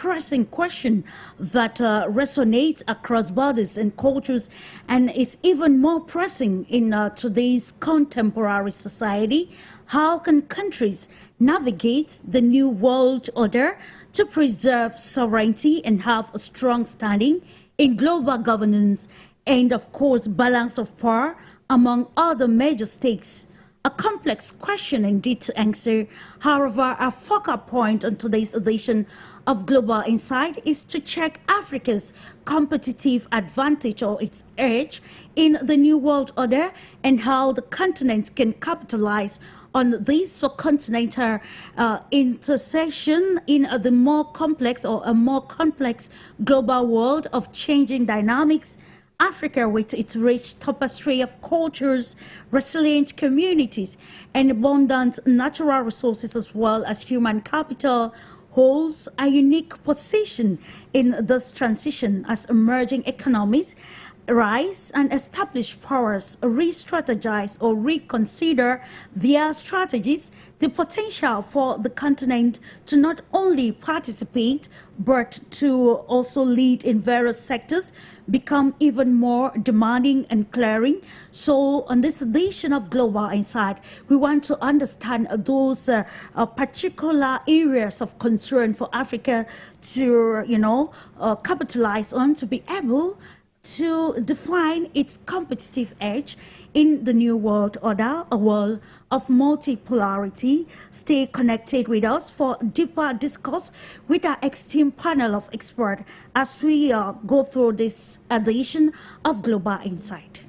pressing question that resonates across borders and cultures, and is even more pressing in today's contemporary society. How can countries navigate the new world order to preserve sovereignty and have a strong standing in global governance and, of course, balance of power among other major stakes? A complex question indeed to answer. However, our focal point on today's edition of Global Insight is to check Africa's competitive advantage or its edge in the New World Order and how the continent can capitalize on this for continental intersection in the more complex or a more complex global world of changing dynamics. Africa, with its rich tapestry of cultures, resilient communities, and abundant natural resources as well as human capital, holds a unique position in this transition as emerging economies rise and established powers re-strategize or reconsider their strategies. The potential for the continent to not only participate but to also lead in various sectors become even more demanding and clearing. So on this edition of Global Insight, we want to understand those particular areas of concern for Africa to, capitalize on, to be able to define its competitive edge in the new world order, a world of multipolarity. Stay connected with us for deeper discourse with our esteemed panel of experts as we go through this edition of Global Insight.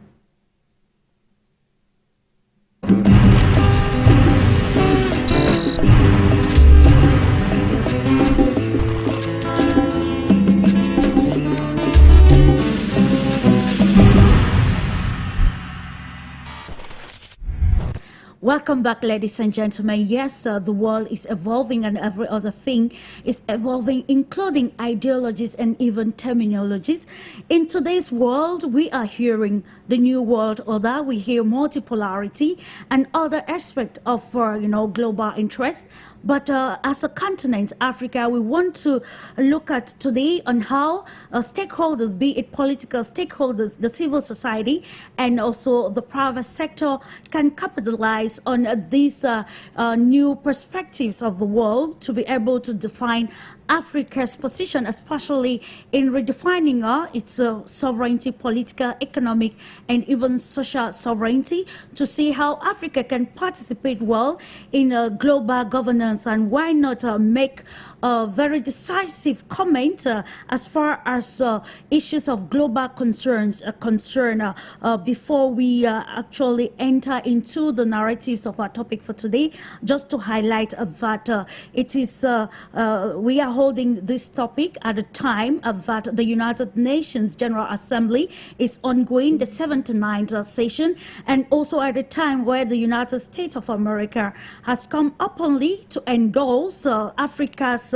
Welcome back, ladies and gentlemen. Yes, the world is evolving and every other thing is evolving, including ideologies and even terminologies. In today's world, we are hearing the new world order. We hear multipolarity and other aspects of, global interest. But as a continent, Africa, we want to look at today on how stakeholders, be it political stakeholders, the civil society, and also the private sector, can capitalize on these new perspectives of the world to be able to define Africa's position, especially in redefining its sovereignty, political, economic, and even social sovereignty, to see how Africa can participate well in global governance, and why not make a very decisive comment as far as issues of global concerns are concerned before we actually enter into the narratives of our topic for today. Just to highlight that it is we are holding this topic at a time that the United Nations General Assembly is ongoing, the 79th session, and also at a time where the United States of America has come openly to endorse Africa's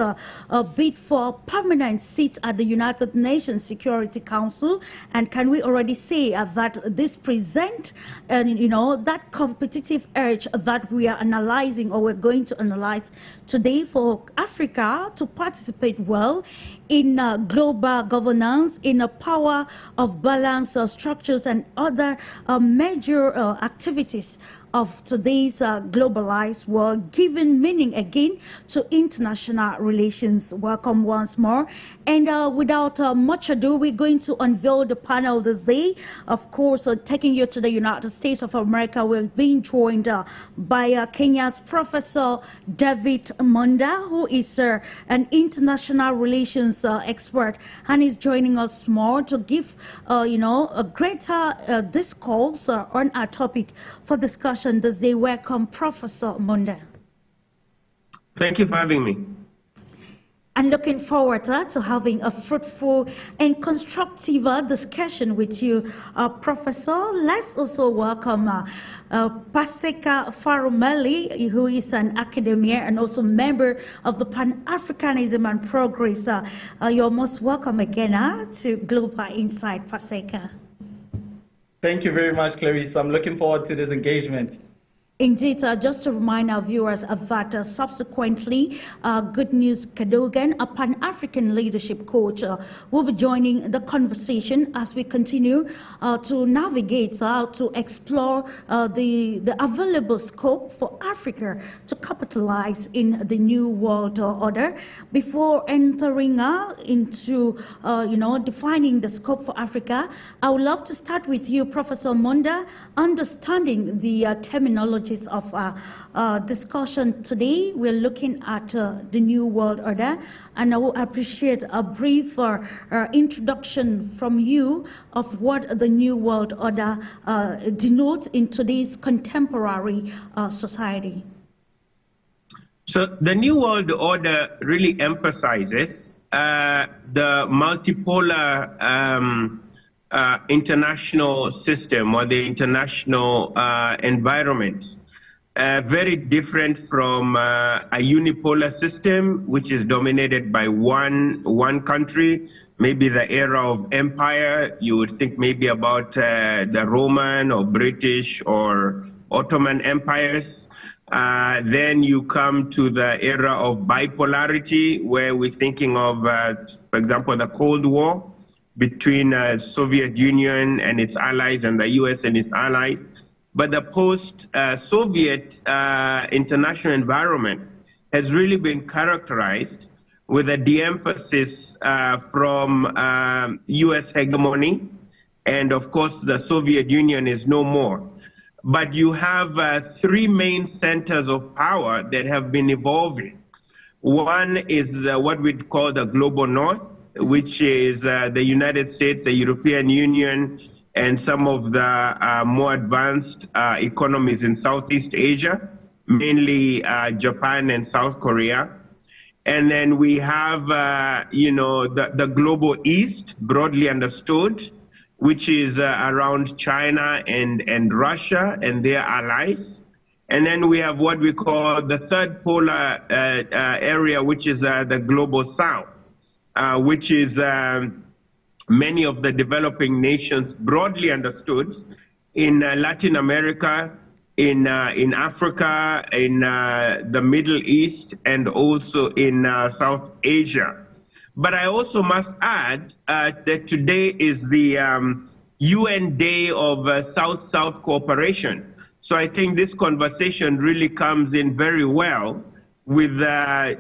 bid for permanent seats at the United Nations Security Council. And can we already say that this presents, that competitive edge that we are analyzing, or we're going to analyze today, for Africa to participate well in global governance, in a power of balance structures and other major activities of today's globalized world, giving meaning again to international relations. Welcome once more. And without much ado, we're going to unveil the panel this day. Of course, taking you to the United States of America, we're being joined by Kenya's Professor David Monda, who is an international relations expert, and is joining us more to give, a greater discourse on our topic for discussion this day. Welcome, Professor Monda. Thank you for having me. And looking forward to having a fruitful and constructive discussion with you, Professor. Let's also welcome PASEKA PHARUMELE, who is an academician and also member of the Pan-Africanism and Progress. You're most welcome again to Global Insight, PASEKA. Thank you very much, Clarice. I'm looking forward to this engagement. Indeed, just to remind our viewers of that subsequently, Good News Cadogan, a Pan-African leadership coach, will be joining the conversation as we continue to navigate, to explore the available scope for Africa to capitalize in the new world order. Before entering into, defining the scope for Africa, I would love to start with you, Professor MONDA, understanding the terminology of discussion today. We're looking at the New World Order, and I will appreciate a brief introduction from you of what the New World Order denotes in today's contemporary society. So the New World Order really emphasizes the multipolar international system or the international environment, very different from a unipolar system, which is dominated by one country. Maybe the era of empire, you would think maybe about the Roman or British or Ottoman empires. Then you come to the era of bipolarity, where we're thinking of, for example, the Cold War between Soviet Union and its allies and the US and its allies. But the post-Soviet international environment has really been characterized with a de-emphasis from US hegemony, and of course the Soviet Union is no more. But you have three main centers of power that have been evolving. One is what we'd call the global north, which is the United States, the European Union, and some of the more advanced economies in Southeast Asia, mainly Japan and South Korea. And then we have, the global East, broadly understood, which is around China and Russia and their allies. And then we have what we call the third polar area, which is the global South, which is many of the developing nations, broadly understood, in Latin America, in Africa, in the Middle East, and also in South Asia. But I also must add that today is the UN Day of South-South cooperation. So I think this conversation really comes in very well with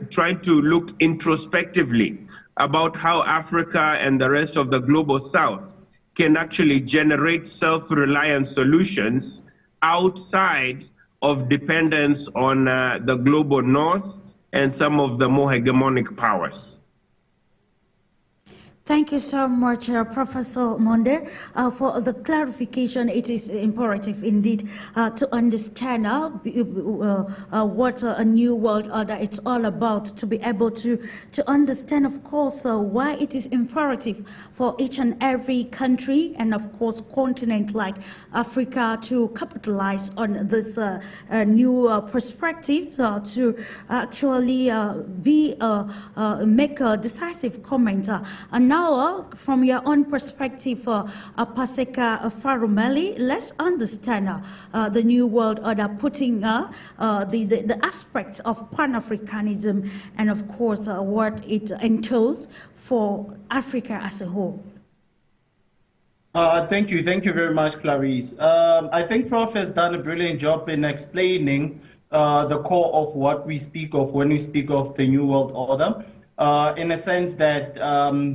trying to look introspectively about how Africa and the rest of the global South can actually generate self-reliant solutions outside of dependence on the global North and some of the more hegemonic powers. Thank you so much, Professor Monde, for the clarification. It is imperative indeed to understand what a new world order it's all about, to be able to understand, of course, why it is imperative for each and every country and, of course, continent like Africa to capitalize on this new perspectives, to actually make a decisive comment. And now, from your own perspective, PASEKA PHARUMELE, let's understand the New World Order, putting the aspects of Pan-Africanism and, of course, what it entails for Africa as a whole. Thank you very much, Clarice. I think Prof has done a brilliant job in explaining the core of what we speak of when we speak of the New World Order. In a sense that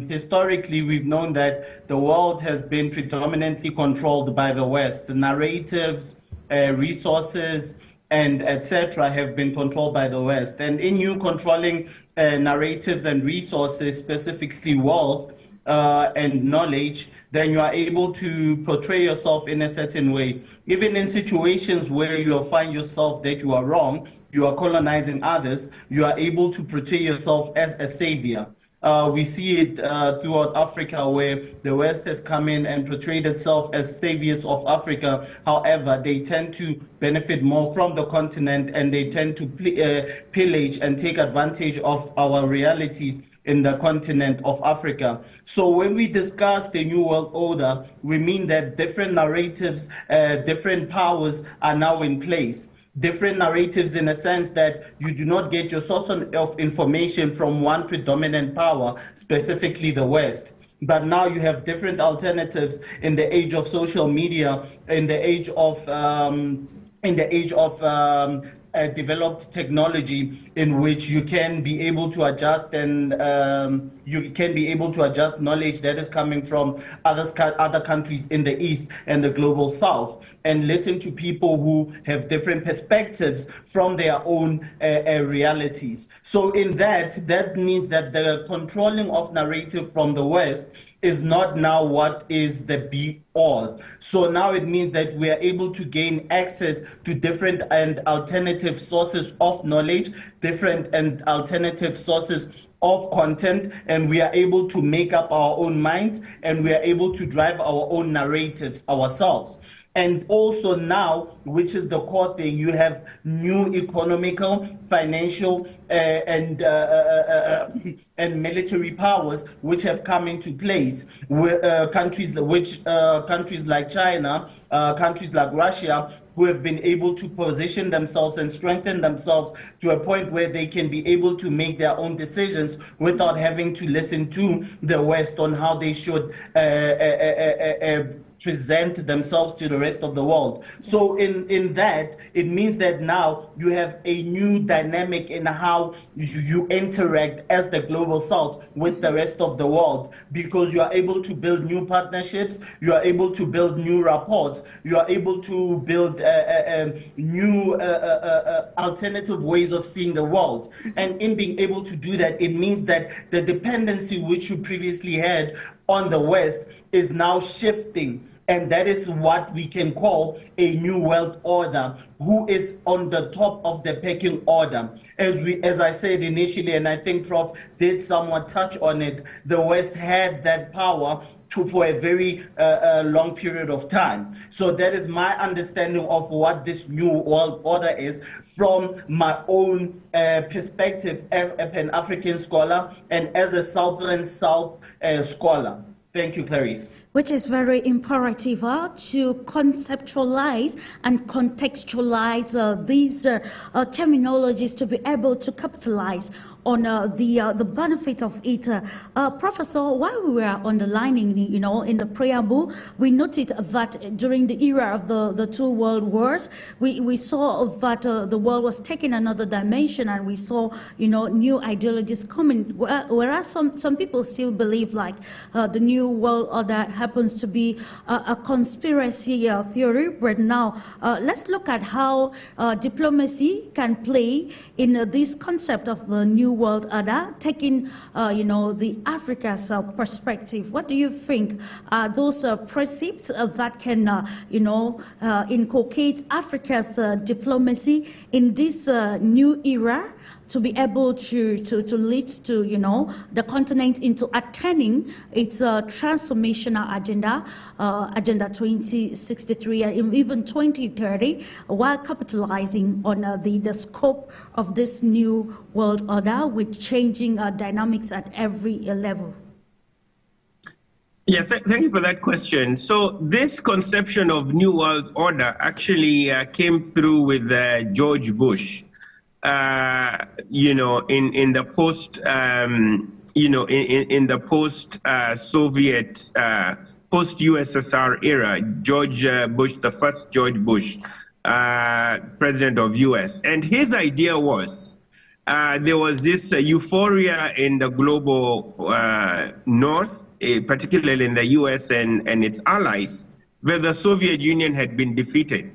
historically we've known that the world has been predominantly controlled by the West. The narratives, resources, and etc. have been controlled by the West. And in you controlling narratives and resources, specifically wealth and knowledge, then you are able to portray yourself in a certain way. Even in situations where you find yourself that you are wrong, you are colonizing others, you are able to portray yourself as a savior. We see it throughout Africa, where the West has come in and portrayed itself as saviors of Africa. However, they tend to benefit more from the continent, and they tend to pillage and take advantage of our realities in the continent of Africa. So when we discuss the New World Order, we mean that different narratives, different powers are now in place. different narratives in a sense that you do not get your source of information from one predominant power, specifically the West. But now you have different alternatives in the age of social media, in the age of developed technology, in which you can be able to adjust and you can be able to adjust knowledge that is coming from other countries in the East and the global South, and listen to people who have different perspectives from their own realities. So in that means that the controlling of narrative from the West is not now what is the be all. So now it means that we are able to gain access to different and alternative sources of knowledge, different and alternative sources of content, and we are able to make up our own minds, and we are able to drive our own narratives ourselves. And also now, which is the core thing, you have new economical, financial, and military powers which have come into place. Countries like China, countries like Russia, who have been able to position themselves and strengthen themselves to a point where they can be able to make their own decisions without having to listen to the West on how they should present themselves to the rest of the world. So in that, it means that now you have a new dynamic in how you interact as the global South with the rest of the world, because you are able to build new partnerships, you are able to build new rapports, you are able to build new alternative ways of seeing the world. And in being able to do that, it means that the dependency which you previously had on the West is now shifting. And that is what we can call a new world order, who is on the top of the pecking order. As I said initially, and I think Prof did somewhat touch on it, the West had that power for a very long period of time. So that is my understanding of what this new world order is from my own perspective as a Pan-African scholar and as a Southern South scholar. Thank you, Clarice. Which is very imperative to conceptualize and contextualize these terminologies to be able to capitalize on the benefit of it. Professor, while we were underlining, in the preamble, we noted that during the era of the two world wars, we saw that the world was taking another dimension, and we saw, new ideologies coming. Whereas some people still believe like the new world order happens to be a conspiracy theory. But now let's look at how diplomacy can play in this concept of the new world order, taking the Africa's perspective. What do you think are those precepts that can inculcate Africa's diplomacy in this new era, to be able to lead to, the continent into attaining its transformational agenda, Agenda 2063, and even 2030, while capitalizing on the scope of this new world order with changing dynamics at every level? Yeah, thank you for that question. So this conception of New World Order actually came through with George Bush. In the post, in the post-Soviet, post-USSR era, George Bush, the first George Bush, president of US, and his idea was there was this euphoria in the global North, particularly in the US and its allies, where the Soviet Union had been defeated.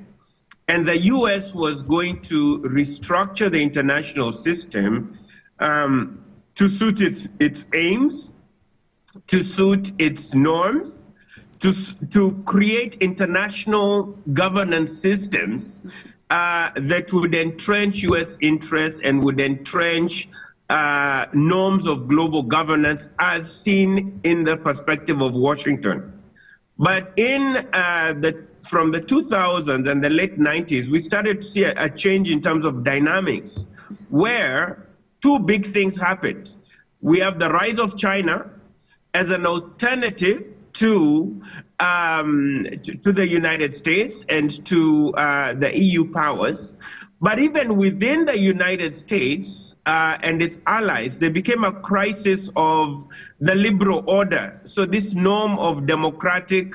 And the US was going to restructure the international system to suit its aims, to suit its norms, to create international governance systems that would entrench US interests and would entrench norms of global governance as seen in the perspective of Washington. But from the 2000s and the late 90s, we started to see a change in terms of dynamics, where two big things happened. We have the rise of China as an alternative to the United States and to the EU powers, But even within the United States and its allies, there became a crisis of the liberal order. So this norm of democratic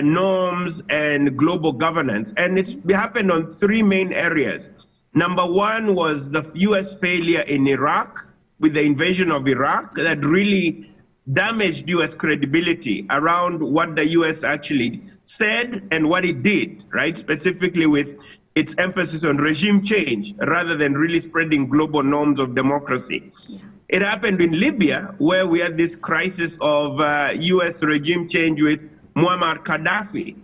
norms and global governance. And it's happened on three main areas. Number one was the US failure in Iraq, with the invasion of Iraq, that really damaged US credibility around what the US actually said and what it did, right? Specifically with its emphasis on regime change rather than really spreading global norms of democracy. Yeah. It happened in Libya, where we had this crisis of US regime change with Muammar Gaddafi.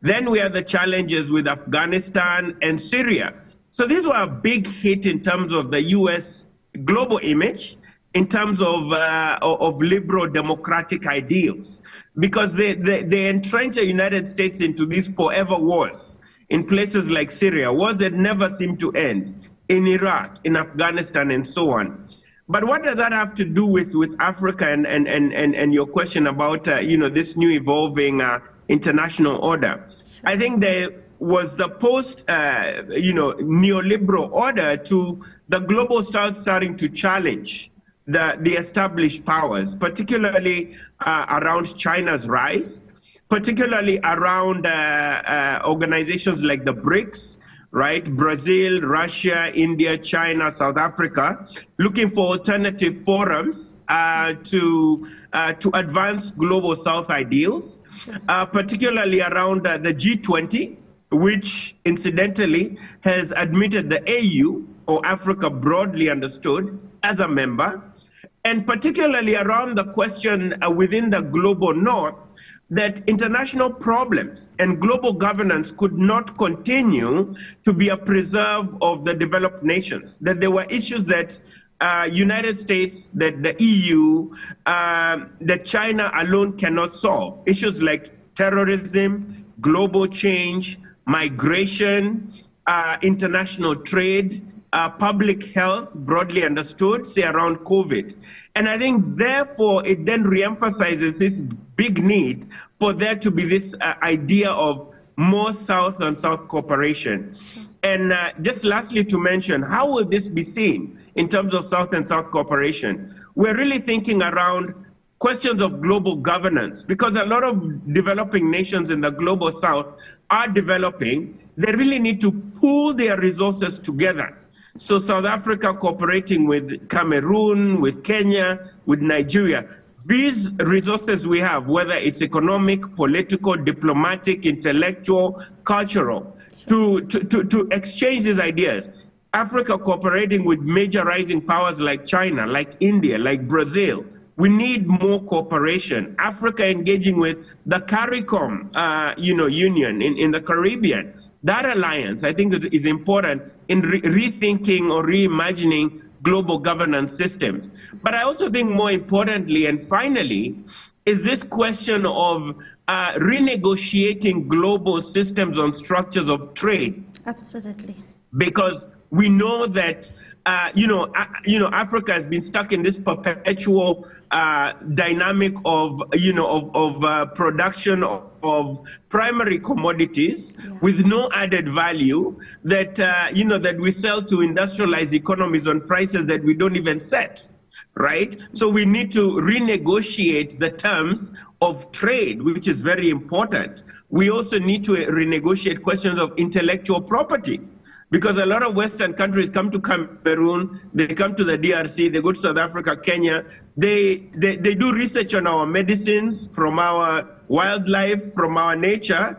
Then we had the challenges with Afghanistan and Syria. So these were a big hit in terms of the US global image, in terms of liberal democratic ideals, because they entrench the United States into these forever wars in places like Syria, wars that never seem to end, in Iraq, in Afghanistan, and so on. But what does that have to do with Africa and your question about this new evolving international order? I think there was the post neoliberal order to the global south starting to challenge the established powers, particularly around China's rise, particularly around organizations like the BRICS, right? Brazil, Russia, India, China, South Africa, looking for alternative forums to advance global South ideals, particularly around the G20, which incidentally has admitted the AU, or Africa broadly understood, as a member, and particularly around the question within the global north that international problems and global governance could not continue to be a preserve of the developed nations, that there were issues that United States, that the EU, that China alone cannot solve. Issues like terrorism, global change, migration, international trade, public health, broadly understood, say around COVID. And I think, therefore, it then reemphasizes this big need for there to be this idea of more South and South cooperation. And just lastly to mention, how will this be seen in terms of South and South cooperation? We're really thinking around questions of global governance, because a lot of developing nations in the global South are developing. They really need to pool their resources together. So South Africa cooperating with Cameroon, with Kenya, with Nigeria. These resources we have, whether it's economic, political, diplomatic, intellectual, cultural, to exchange these ideas. Africa cooperating with major rising powers like China, like India, like Brazil. We need more cooperation. Africa engaging with the CARICOM, union in the Caribbean. That alliance, I think, is important in rethinking or reimagining global governance systems. But I also think more importantly and finally is this question of renegotiating global systems on structures of trade. Absolutely. Because we know that Africa has been stuck in this perpetual dynamic of production of primary commodities with no added value that that we sell to industrialized economies on prices that we don't even set, right? So we need to renegotiate the terms of trade, which is very important. We also need to renegotiate questions of intellectual property. Because a lot of Western countries come to Cameroon, they come to the DRC, they go to South Africa, Kenya, they do research on our medicines, from our wildlife, from our nature,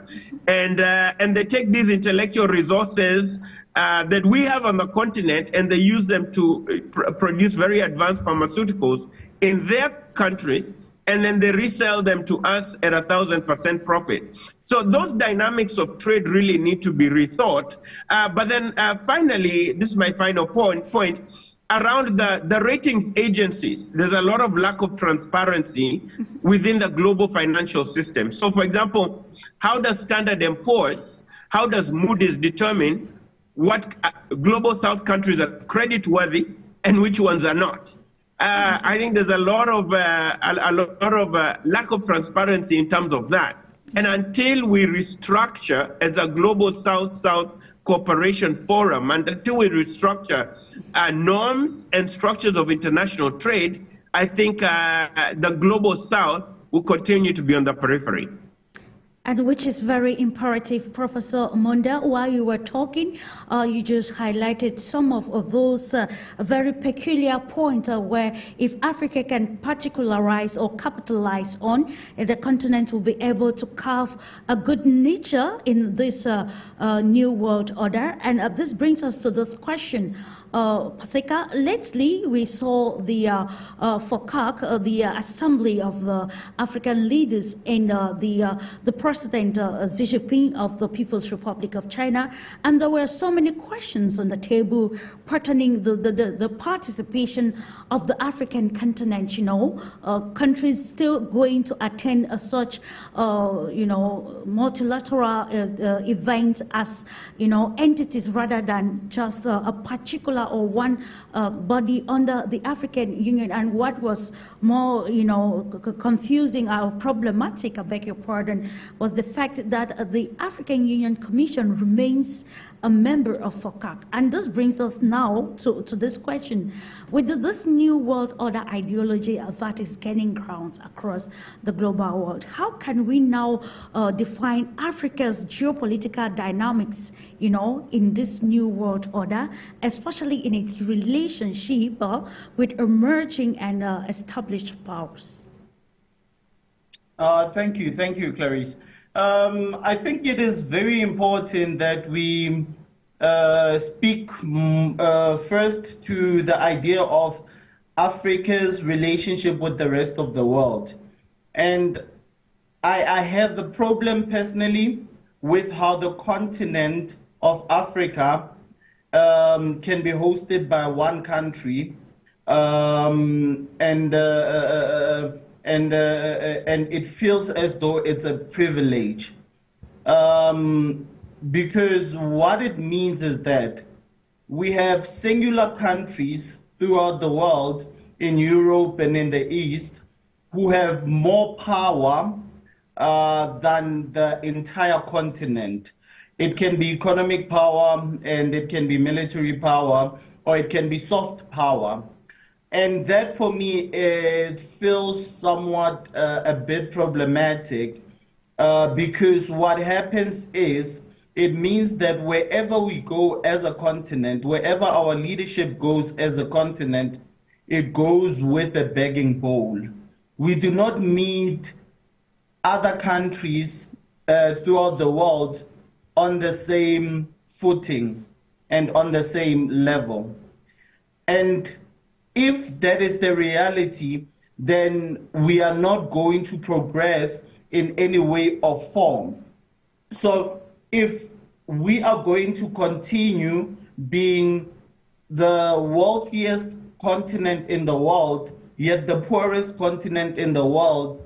and they take these intellectual resources that we have on the continent, and they use them to produce very advanced pharmaceuticals in their countries, and then they resell them to us at 1,000% profit. So those dynamics of trade really need to be rethought. But then finally, this is my final point, around the ratings agencies. There's a lot of lack of transparency within the global financial system. So for example, how does Standard & Poor's, how does Moody's determine what global South countries are creditworthy and which ones are not? I think there's a lot of lack of transparency in terms of that. And until we restructure as a global South-South Cooperation Forum, and until we restructure norms and structures of international trade, I think the global south will continue to be on the periphery. And which is very imperative, Professor Monda. While you were talking, you just highlighted some of those very peculiar points where if Africa can particularize or capitalize on, the continent will be able to carve a good niche in this new world order. And this brings us to this question. PASEKA, lately we saw the FOCAC, the Assembly of African Leaders, and the President Xi Jinping of the People's Republic of China, and there were so many questions on the table pertaining the participation of the African continent. You know, countries still going to attend such multilateral events as entities rather than just a particular or one body under the African Union. And what was more, confusing or problematic, I beg your pardon, was the fact that the African Union Commission remains a member of FOCAC. And this brings us now to this question. With this new world order ideology that is gaining grounds across the global world, how can we now define Africa's geopolitical dynamics, in this new world order, especially in its relationship with emerging and established powers? Thank you, Clarice. I think it is very important that we speak first to the idea of Africa's relationship with the rest of the world. And I have the problem personally with how the continent of Africa can be hosted by one country, and it feels as though it's a privilege, because what it means is that we have singular countries throughout the world, in Europe and in the East, who have more power than the entire continent. It can be economic power, and it can be military power, or it can be soft power. And that, for me, it feels somewhat a bit problematic, because what happens is, it means that wherever we go as a continent, wherever our leadership goes as a continent, it goes with a begging bowl. We do not meet other countries throughout the world on the same footing and on the same level. And if that is the reality, then we are not going to progress in any way or form. So if we are going to continue being the wealthiest continent in the world, yet the poorest continent in the world,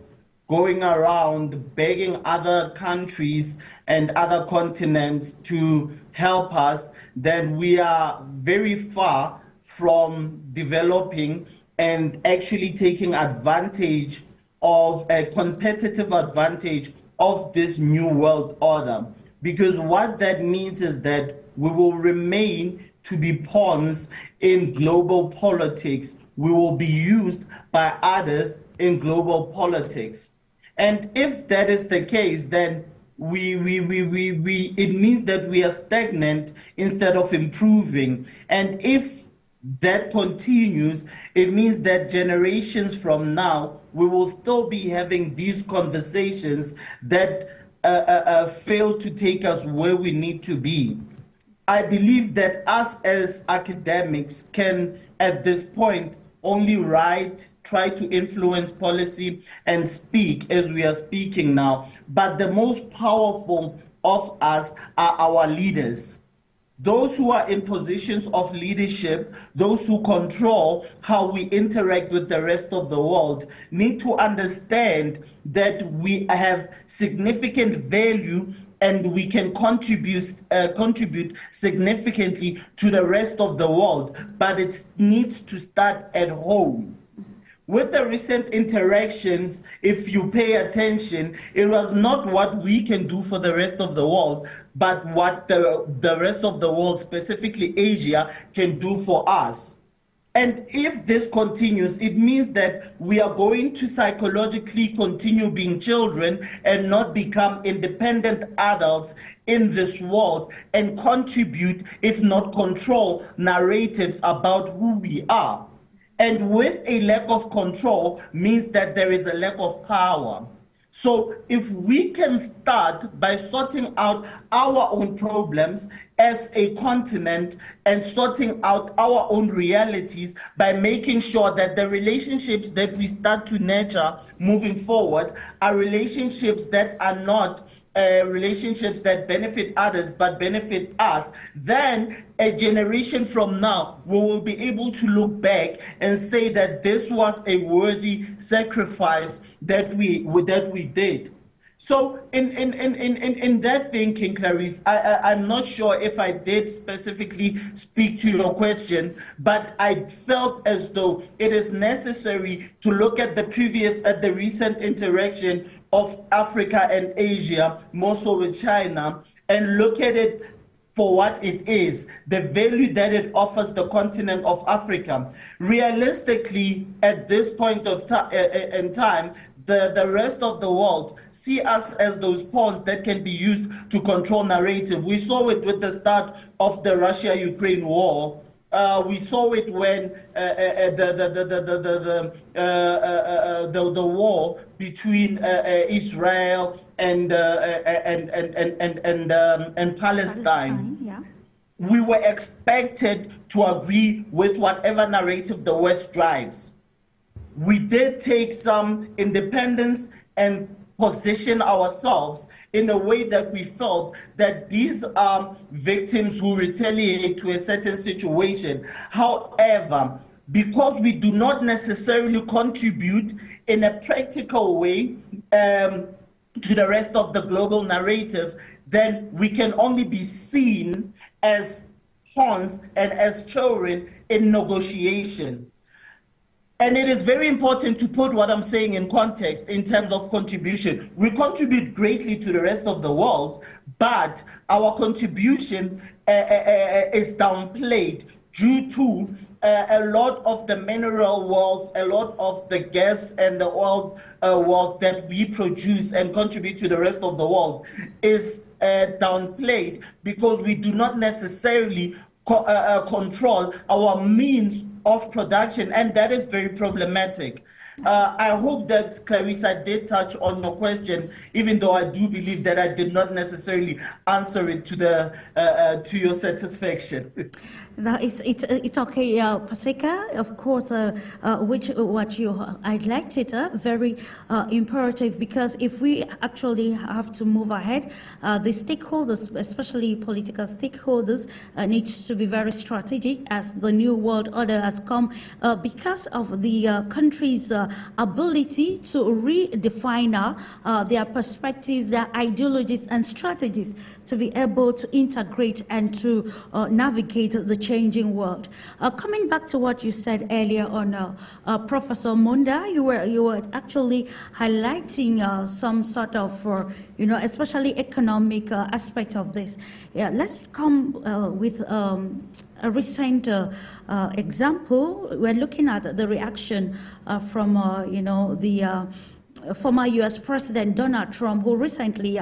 going around begging other countries and other continents to help us, then we are very far from developing and actually taking advantage of a competitive advantage of this new world order. Because what that means is that we will remain to be pawns in global politics. We will be used by others in global politics. And if that is the case, then it means that we are stagnant instead of improving. And if that continues, it means that generations from now, we will still be having these conversations that fail to take us where we need to be. I believe that us as academics can, at this point, only write, try to influence policy, and speak as we are speaking now. But the most powerful of us are our leaders. Those who are in positions of leadership, those who control how we interact with the rest of the world, need to understand that we have significant value and we can contribute significantly to the rest of the world, but it needs to start at home. with the recent interactions, if you pay attention, it was not what we can do for the rest of the world, but what the rest of the world, specifically Asia, can do for us. And if this continues, it means that we are going to psychologically continue being children and not become independent adults in this world and contribute, if not control, narratives about who we are. And with a lack of control means that there is a lack of power. So if we can start by sorting out our own problems as a continent and sorting out our own realities by making sure that the relationships that we start to nurture moving forward are relationships that are not relationships that benefit others but benefit us, then a generation from now we will be able to look back and say that this was a worthy sacrifice that we did. So in that thinking, Clarice, I'm not sure if I did specifically speak to your question, but I felt as though it is necessary to look at the recent interaction of Africa and Asia, more so with China, and look at it for what it is, the value that it offers the continent of Africa. Realistically, at this point of in time, the rest of the world see us as those pawns that can be used to control narrative. We saw it with the start of the Russia-Ukraine war. We saw it when the war between Israel and Palestine. Yeah. We were expected to agree with whatever narrative the West drives. We did take some independence and position ourselves in a way that we felt that these are victims who retaliate to a certain situation. However, because we do not necessarily contribute in a practical way to the rest of the global narrative, then we can only be seen as pawns and as children in negotiation. And it is very important to put what I'm saying in context in terms of contribution. We contribute greatly to the rest of the world, but our contribution is downplayed due to a lot of the mineral wealth, a lot of the gas and the oil wealth that we produce and contribute to the rest of the world is downplayed because we do not necessarily control our means of production, and that is very problematic. I hope that, Clarissa, did touch on your question, even though I do believe that I did not necessarily answer it to your satisfaction. No, it's okay, PASEKA, of course, what you highlighted, very imperative, because if we actually have to move ahead, the stakeholders, especially political stakeholders, needs to be very strategic as the new world order has come because of the country's ability to redefine their perspectives, their ideologies and strategies to be able to integrate and to navigate the changing world. Coming back to what you said earlier on, Professor MONDA, you were actually highlighting some sort of, especially economic aspect of this. Yeah, let's come with a recent example. We're looking at the reaction from, the former U.S. President Donald Trump, who recently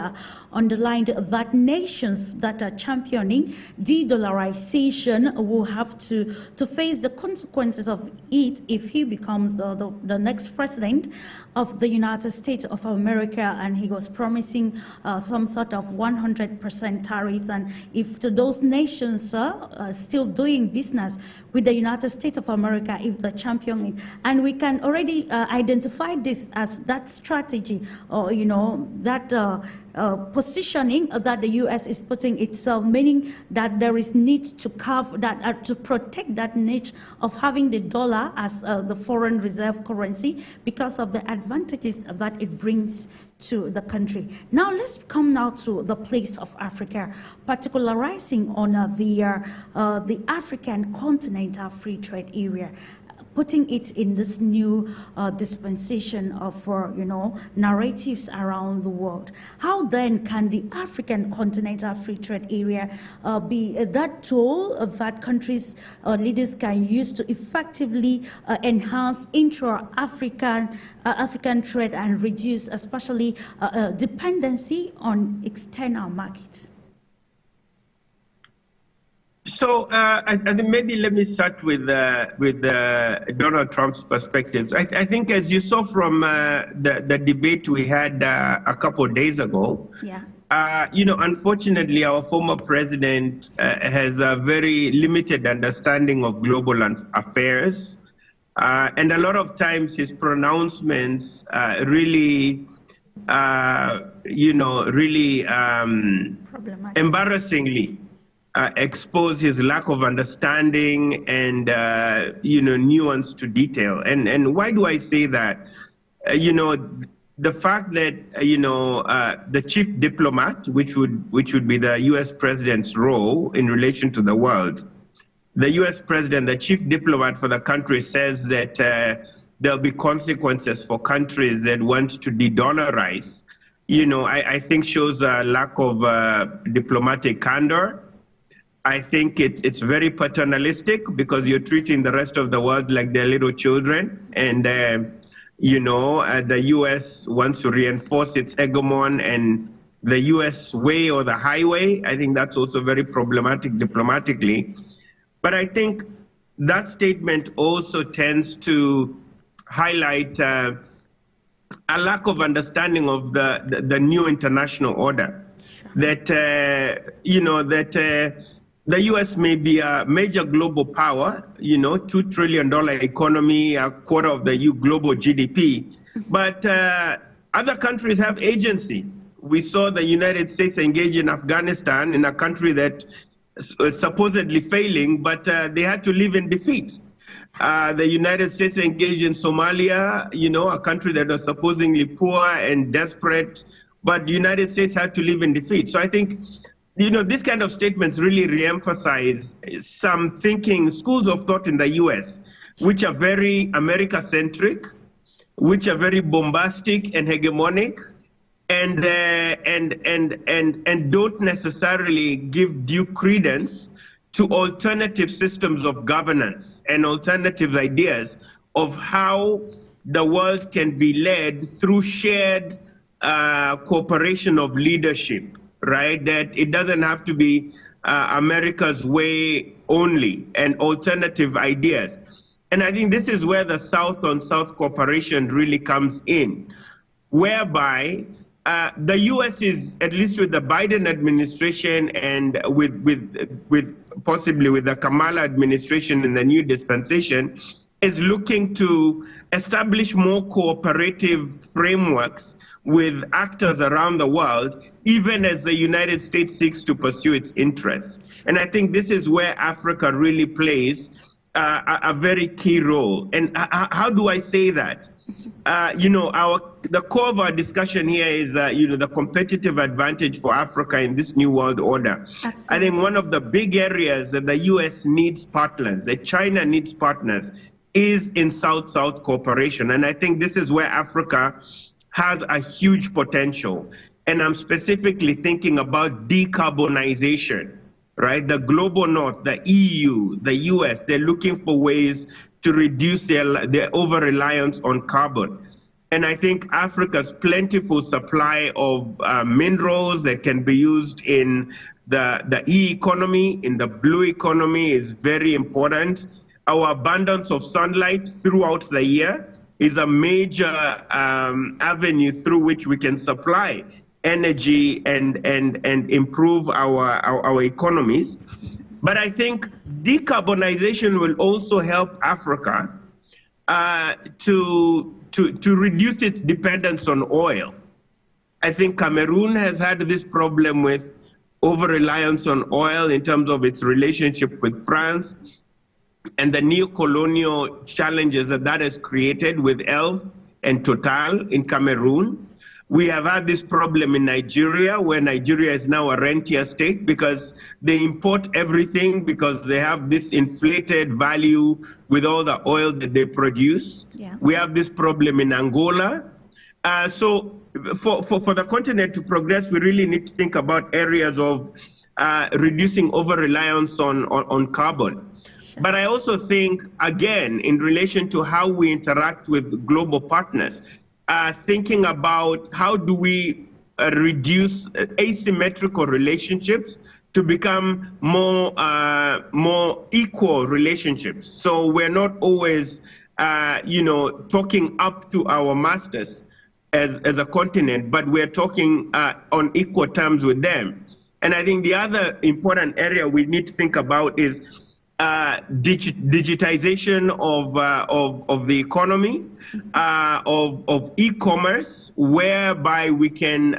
underlined that nations that are championing de-dollarization will have to face the consequences of it if he becomes the next president of the United States of America, and he was promising some sort of 100% tariffs, and if to those nations still doing business with the United States of America, if the champion it, and we can already identify this as that strategy, or that positioning that the U.S. is putting itself, meaning that there is need to carve that to protect that niche of having the dollar as the foreign reserve currency because of the advantages that it brings to the country. Now let's come now to the place of Africa, particularizing on the African continental free trade area. putting it in this new dispensation of, narratives around the world. How then can the African continental free trade area be that tool that countries' leaders can use to effectively enhance African trade and reduce especially dependency on external markets? So I think maybe let me start with Donald Trump's perspectives. I think, as you saw from the debate we had a couple of days ago, unfortunately, our former president has a very limited understanding of global affairs, and a lot of times his pronouncements really, embarrassingly expose his lack of understanding and nuance to detail. And why do I say that? The fact that the chief diplomat, which would be the U.S. president's role in relation to the world, the U.S. president, the chief diplomat for the country, says that there'll be consequences for countries that want to de-dollarize. I think shows a lack of diplomatic candor. I think it's very paternalistic because you're treating the rest of the world like they're little children, and the U.S. wants to reinforce its hegemon and the U.S. way or the highway. I think that's also very problematic diplomatically. But I think that statement also tends to highlight a lack of understanding of the new international order. That the U.S. may be a major global power, $2 trillion economy, a quarter of the global GDP, but other countries have agency. We saw the United States engage in Afghanistan, in a country that was supposedly failing, but they had to live in defeat. The United States engaged in Somalia, a country that was supposedly poor and desperate, but the United States had to live in defeat. So I think these kind of statements really reemphasize some thinking, schools of thought in the U.S., which are very America-centric, which are very bombastic and hegemonic, and don't necessarily give due credence to alternative systems of governance and alternative ideas of how the world can be led through shared cooperation of leadership. Right, that it doesn't have to be America's way only, and alternative ideas. And I think this is where the South-on-South cooperation really comes in, whereby the U.S. is, at least with the Biden administration and with possibly with the Kamala administration in the new dispensation, is looking to establish more cooperative frameworks with actors around the world, even as the United States seeks to pursue its interests. And I think this is where Africa really plays a very key role. And how do I say that? The core of our discussion here is, the competitive advantage for Africa in this new world order. Absolutely. I think one of the big areas that the U.S. needs partners, that China needs partners, is in South-South cooperation. And I think this is where Africa has a huge potential. And I'm specifically thinking about decarbonization, right? The global north, the EU, the US, they're looking for ways to reduce their over-reliance on carbon. And I think Africa's plentiful supply of minerals that can be used in the e-economy, in the blue economy, is very important. Our abundance of sunlight throughout the year is a major avenue through which we can supply energy and improve our economies. But I think decarbonization will also help Africa to reduce its dependence on oil. I think Cameroon has had this problem with over-reliance on oil in terms of its relationship with France, and the neo-colonial challenges that has created with ELF and Total in Cameroon. We have had this problem in Nigeria, where Nigeria is now a rentier state because they import everything because they have this inflated value with all the oil that they produce. Yeah. We have this problem in Angola. So for the continent to progress, we really need to think about areas of reducing over-reliance on carbon. But I also think, again, in relation to how we interact with global partners, thinking about how do we reduce asymmetrical relationships to become more equal relationships. So we're not always, talking up to our masters as a continent, but we're talking on equal terms with them. And I think the other important area we need to think about is digitization of the economy, of e-commerce, whereby we can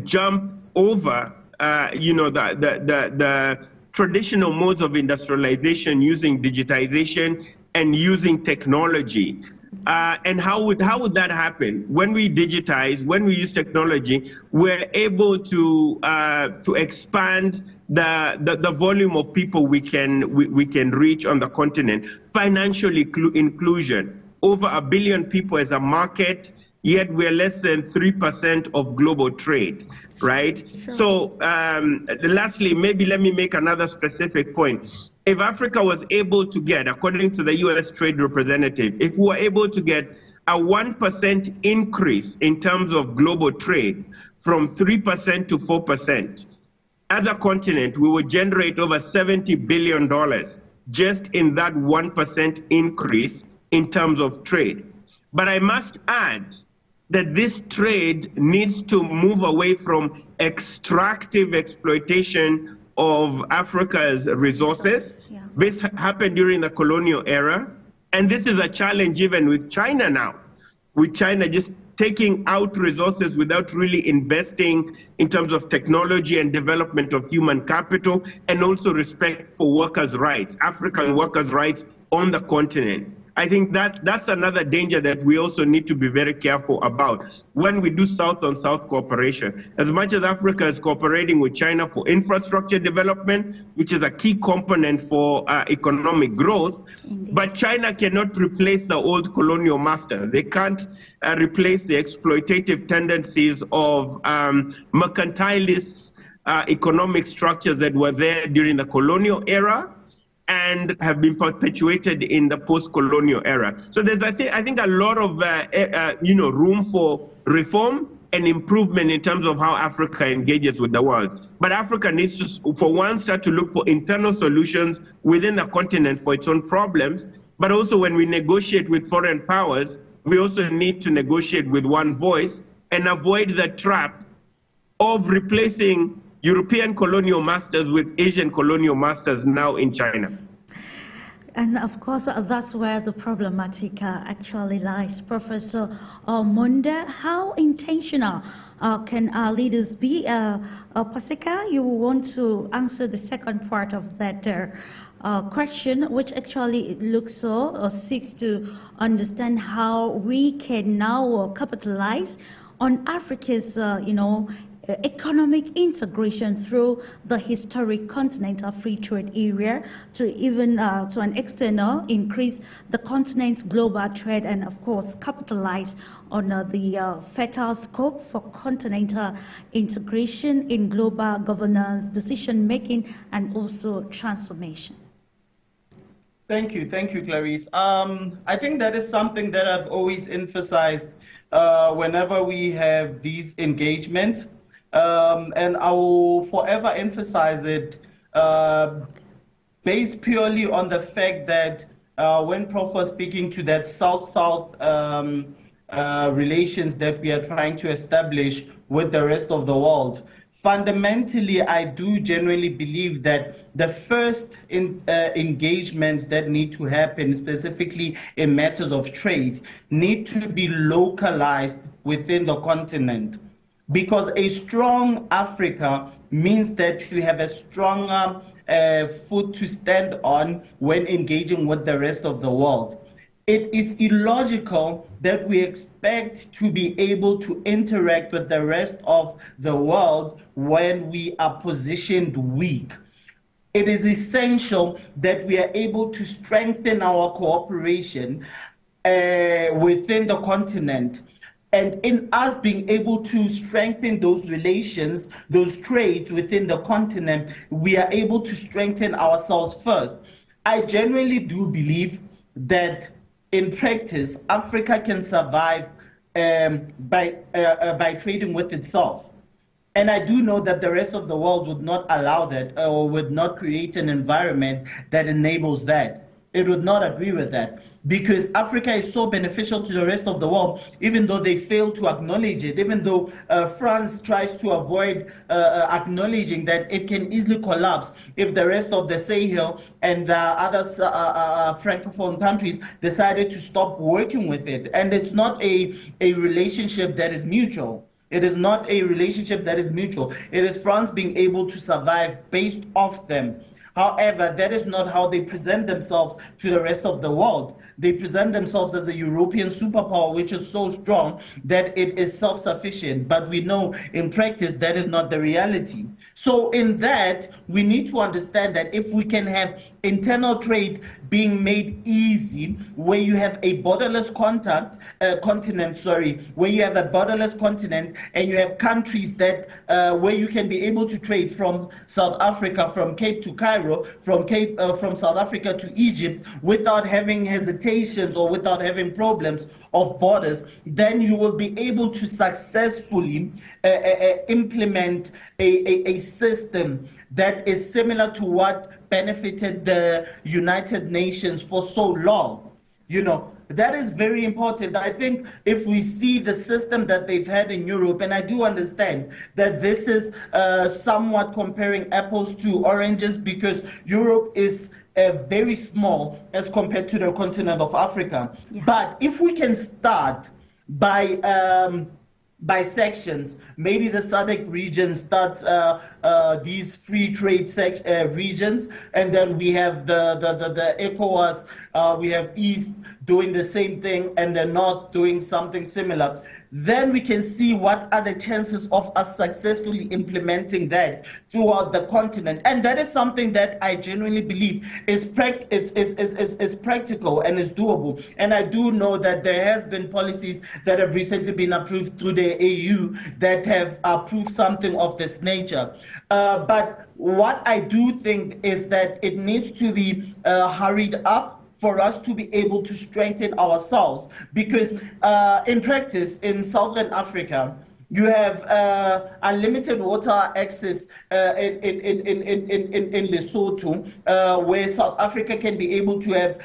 jump over the traditional modes of industrialization using digitization and using technology. And how would that happen? When we digitize, when we use technology, we're able to expand the volume of people we can reach on the continent. Financial inclusion, over 1 billion people as a market, yet we're less than 3% of global trade, right? Sure. So lastly, maybe let me make another specific point. If Africa was able to get, according to the US Trade Representative, if we were able to get a 1% increase in terms of global trade from 3% to 4%, as a continent, we would generate over $70 billion just in that 1% increase in terms of trade. But I must add that this trade needs to move away from extractive exploitation of Africa's resources. Yeah. This happened during the colonial era, and this is a challenge even with China now, with China just taking out resources without really investing in terms of technology and development of human capital, and also respect for workers' rights, African workers' rights on the continent. I think that's another danger that we also need to be very careful about when we do South-on-South cooperation. As much as Africa is cooperating with China for infrastructure development, which is a key component for economic growth, indeed, but China cannot replace the old colonial masters. They can't replace the exploitative tendencies of mercantilists' economic structures that were there during the colonial era and have been perpetuated in the post-colonial era. So there's, I think, a lot of room for reform and improvement in terms of how Africa engages with the world. But Africa needs to, for one, start to look for internal solutions within the continent for its own problems. But also, when we negotiate with foreign powers, we also need to negotiate with one voice and avoid the trap of replacing European colonial masters with Asian colonial masters now in China. And of course, that's where the problematic actually lies. Professor MONDA, how intentional can our leaders be? PASEKA, you want to answer the second part of that question, which actually looks or seeks to understand how we can now capitalize on Africa's, economic integration through the historic continental free trade area to even to an extent increase the continent's global trade and of course capitalize on the fertile scope for continental integration in global governance, decision making, and also transformation. Thank you, Clarice. I think that is something that I've always emphasized whenever we have these engagements. And I will forever emphasize it based purely on the fact that when Prof was speaking to that South-South relations that we are trying to establish with the rest of the world, fundamentally, I do genuinely believe that the first engagements that need to happen, specifically in matters of trade, need to be localized within the continent. Because a strong Africa means that you have a stronger foot to stand on when engaging with the rest of the world. it is illogical that we expect to be able to interact with the rest of the world when we are positioned weak. It is essential that we are able to strengthen our cooperation within the continent. And in us being able to strengthen those relations, those trades within the continent, we are able to strengthen ourselves first. I genuinely do believe that in practice, Africa can survive by trading with itself. And I do know that the rest of the world would not allow that or would not create an environment that enables that. It would not agree with that because Africa is so beneficial to the rest of the world, even though they fail to acknowledge it, even though France tries to avoid acknowledging that it can easily collapse if the rest of the Sahel and the other Francophone countries decided to stop working with it. And it's not a relationship that is mutual. It is not a relationship that is mutual. It is France being able to survive based off them. However, that is not how they present themselves to the rest of the world. They present themselves as a European superpower, which is so strong that it is self-sufficient. But we know in practice that is not the reality. So in that, we need to understand that if we can have internal trade being made easy, where you have a borderless continent, where you have a borderless continent and you have countries that where you can be able to trade from South Africa, from Cape to Cairo, from South Africa to Egypt without having hesitations or without having problems of borders, then you will be able to successfully implement a system that is similar to what benefited the United Nations for so long. You know, that is very important. I think if we see the system that they've had in Europe, and I do understand that this is somewhat comparing apples to oranges because Europe is very small as compared to the continent of Africa. Yeah. But if we can start by sections, maybe the SADC region starts these free trade regions, and then we have the ECOWAS, we have East doing the same thing, and the North doing something similar. Then we can see what are the chances of us successfully implementing that throughout the continent. And that is something that I genuinely believe is practical and is doable. And I do know that there has been policies that have recently been approved through the AU that have approved something of this nature. But what I do think is that it needs to be hurried up for us to be able to strengthen ourselves, because in practice in Southern Africa, you have unlimited water access in Lesotho, where South Africa can be able to have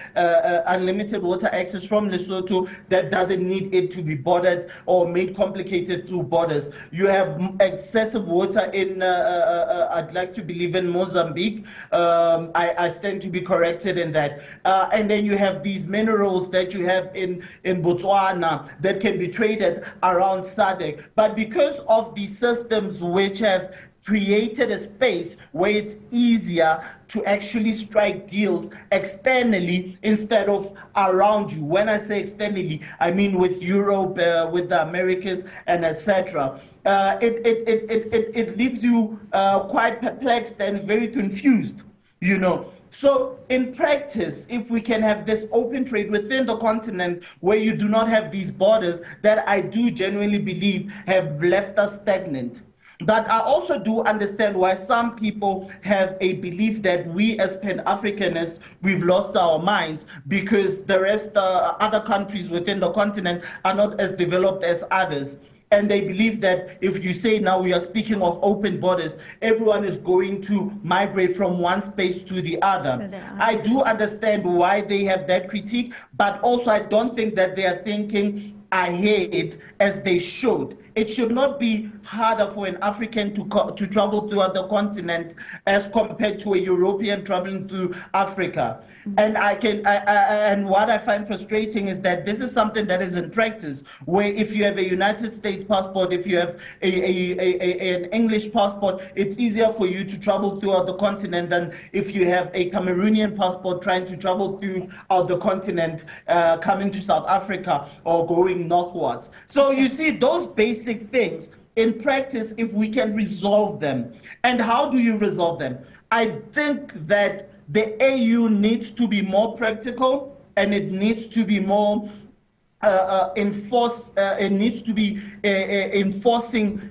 unlimited water access from Lesotho that doesn't need it to be bordered or made complicated through borders. You have excessive water in, I'd like to believe in Mozambique. I stand to be corrected in that. And then you have these minerals that you have in Botswana that can be traded around SADC. But because of the systems which have created a space where it's easier to actually strike deals externally instead of around you. When I say externally, I mean with Europe, with the Americas, and etc. It leaves you quite perplexed and very confused, you know. So in practice, if we can have this open trade within the continent where you do not have these borders that I do genuinely believe have left us stagnant. But I also do understand why some people have a belief that we as Pan-Africanists, we've lost our minds because the rest, other countries within the continent are not as developed as others. And they believe that if you say now we are speaking of open borders, everyone is going to migrate from one space to the other. I do understand why they have that critique, but also I don't think that they are thinking ahead as they should. It should not be harder for an African to travel throughout the continent as compared to a European traveling through Africa. And and what I find frustrating is that this is something that is in practice, where if you have a United States passport, if you have an English passport, it's easier for you to travel throughout the continent than if you have a Cameroonian passport trying to travel throughout the continent, coming to South Africa or going northwards. So you see those basic things in practice, if we can resolve them. And how do you resolve them? I think that the AU needs to be more practical, and it needs to be more it needs to be enforcing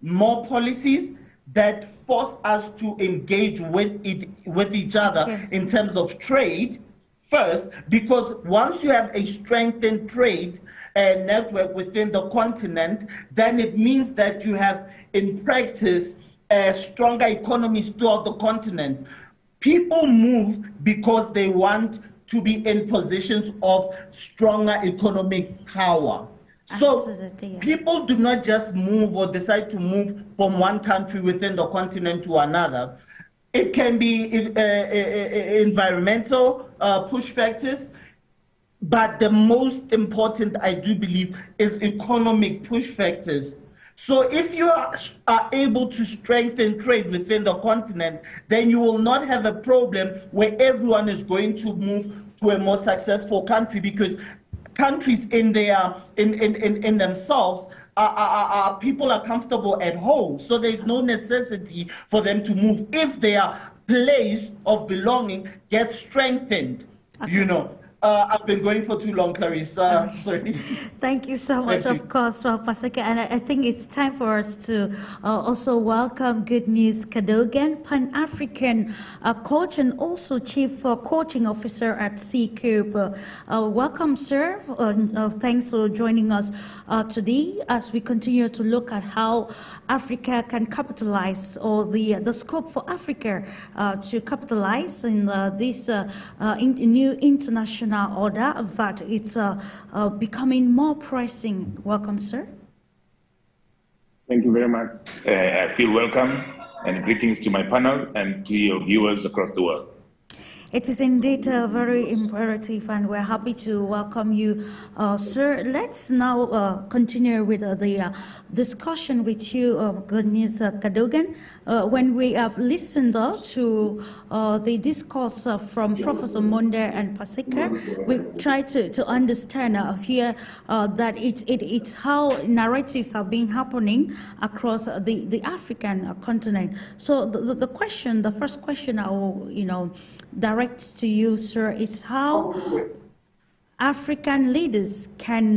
more policies that force us to engage with each other in terms of trade first, because once you have a strengthened trade network within the continent, then it means that you have in practice stronger economies throughout the continent. People move because they want to be in positions of stronger economic power. So people do not just move or decide to move from one country within the continent to another. It can be environmental push factors, but the most important, I do believe, is economic push factors. So if you are able to strengthen trade within the continent, then you will not have a problem where everyone is going to move to a more successful country, because countries in themselves people are comfortable at home. So there's no necessity for them to move if their place of belonging gets strengthened, you know. I've been going for too long, Clarissa. Sorry. Thank you so much, of course, PASEKA. And I think it's time for us to also welcome Good News CADOGAN, Pan-African coach and also Chief Coaching Officer at CCUB. Welcome, sir. Thanks for joining us today as we continue to look at how Africa can capitalize, or the scope for Africa to capitalize in this new international order that it's becoming more pressing. Welcome, sir. Thank you very much. I feel welcome, and greetings to my panel and to your viewers across the world. It is indeed very imperative, and we're happy to welcome you, sir. Let's now continue with the discussion with you, Good News CADOGAN. When we have listened to the discourse from Professor MONDA and PASEKA, we try to understand here that it's how narratives are being happening across the African continent. So the first question I will, direct to you, sir, is how African leaders can,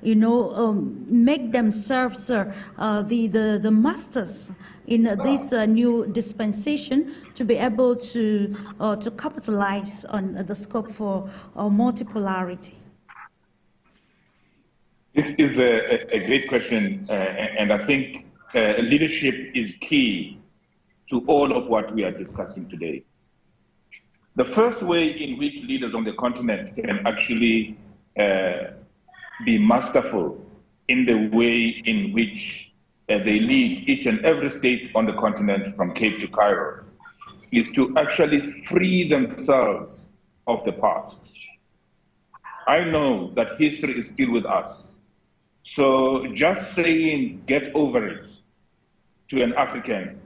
make themselves the masters in this new dispensation to be able to capitalize on the scope for multipolarity. This is a great question, and I think leadership is key to all of what we are discussing today. The first way in which leaders on the continent can actually be masterful in the way in which they lead each and every state on the continent from Cape to Cairo is to actually free themselves of the past. I know that history is still with us. So just saying get over it to an African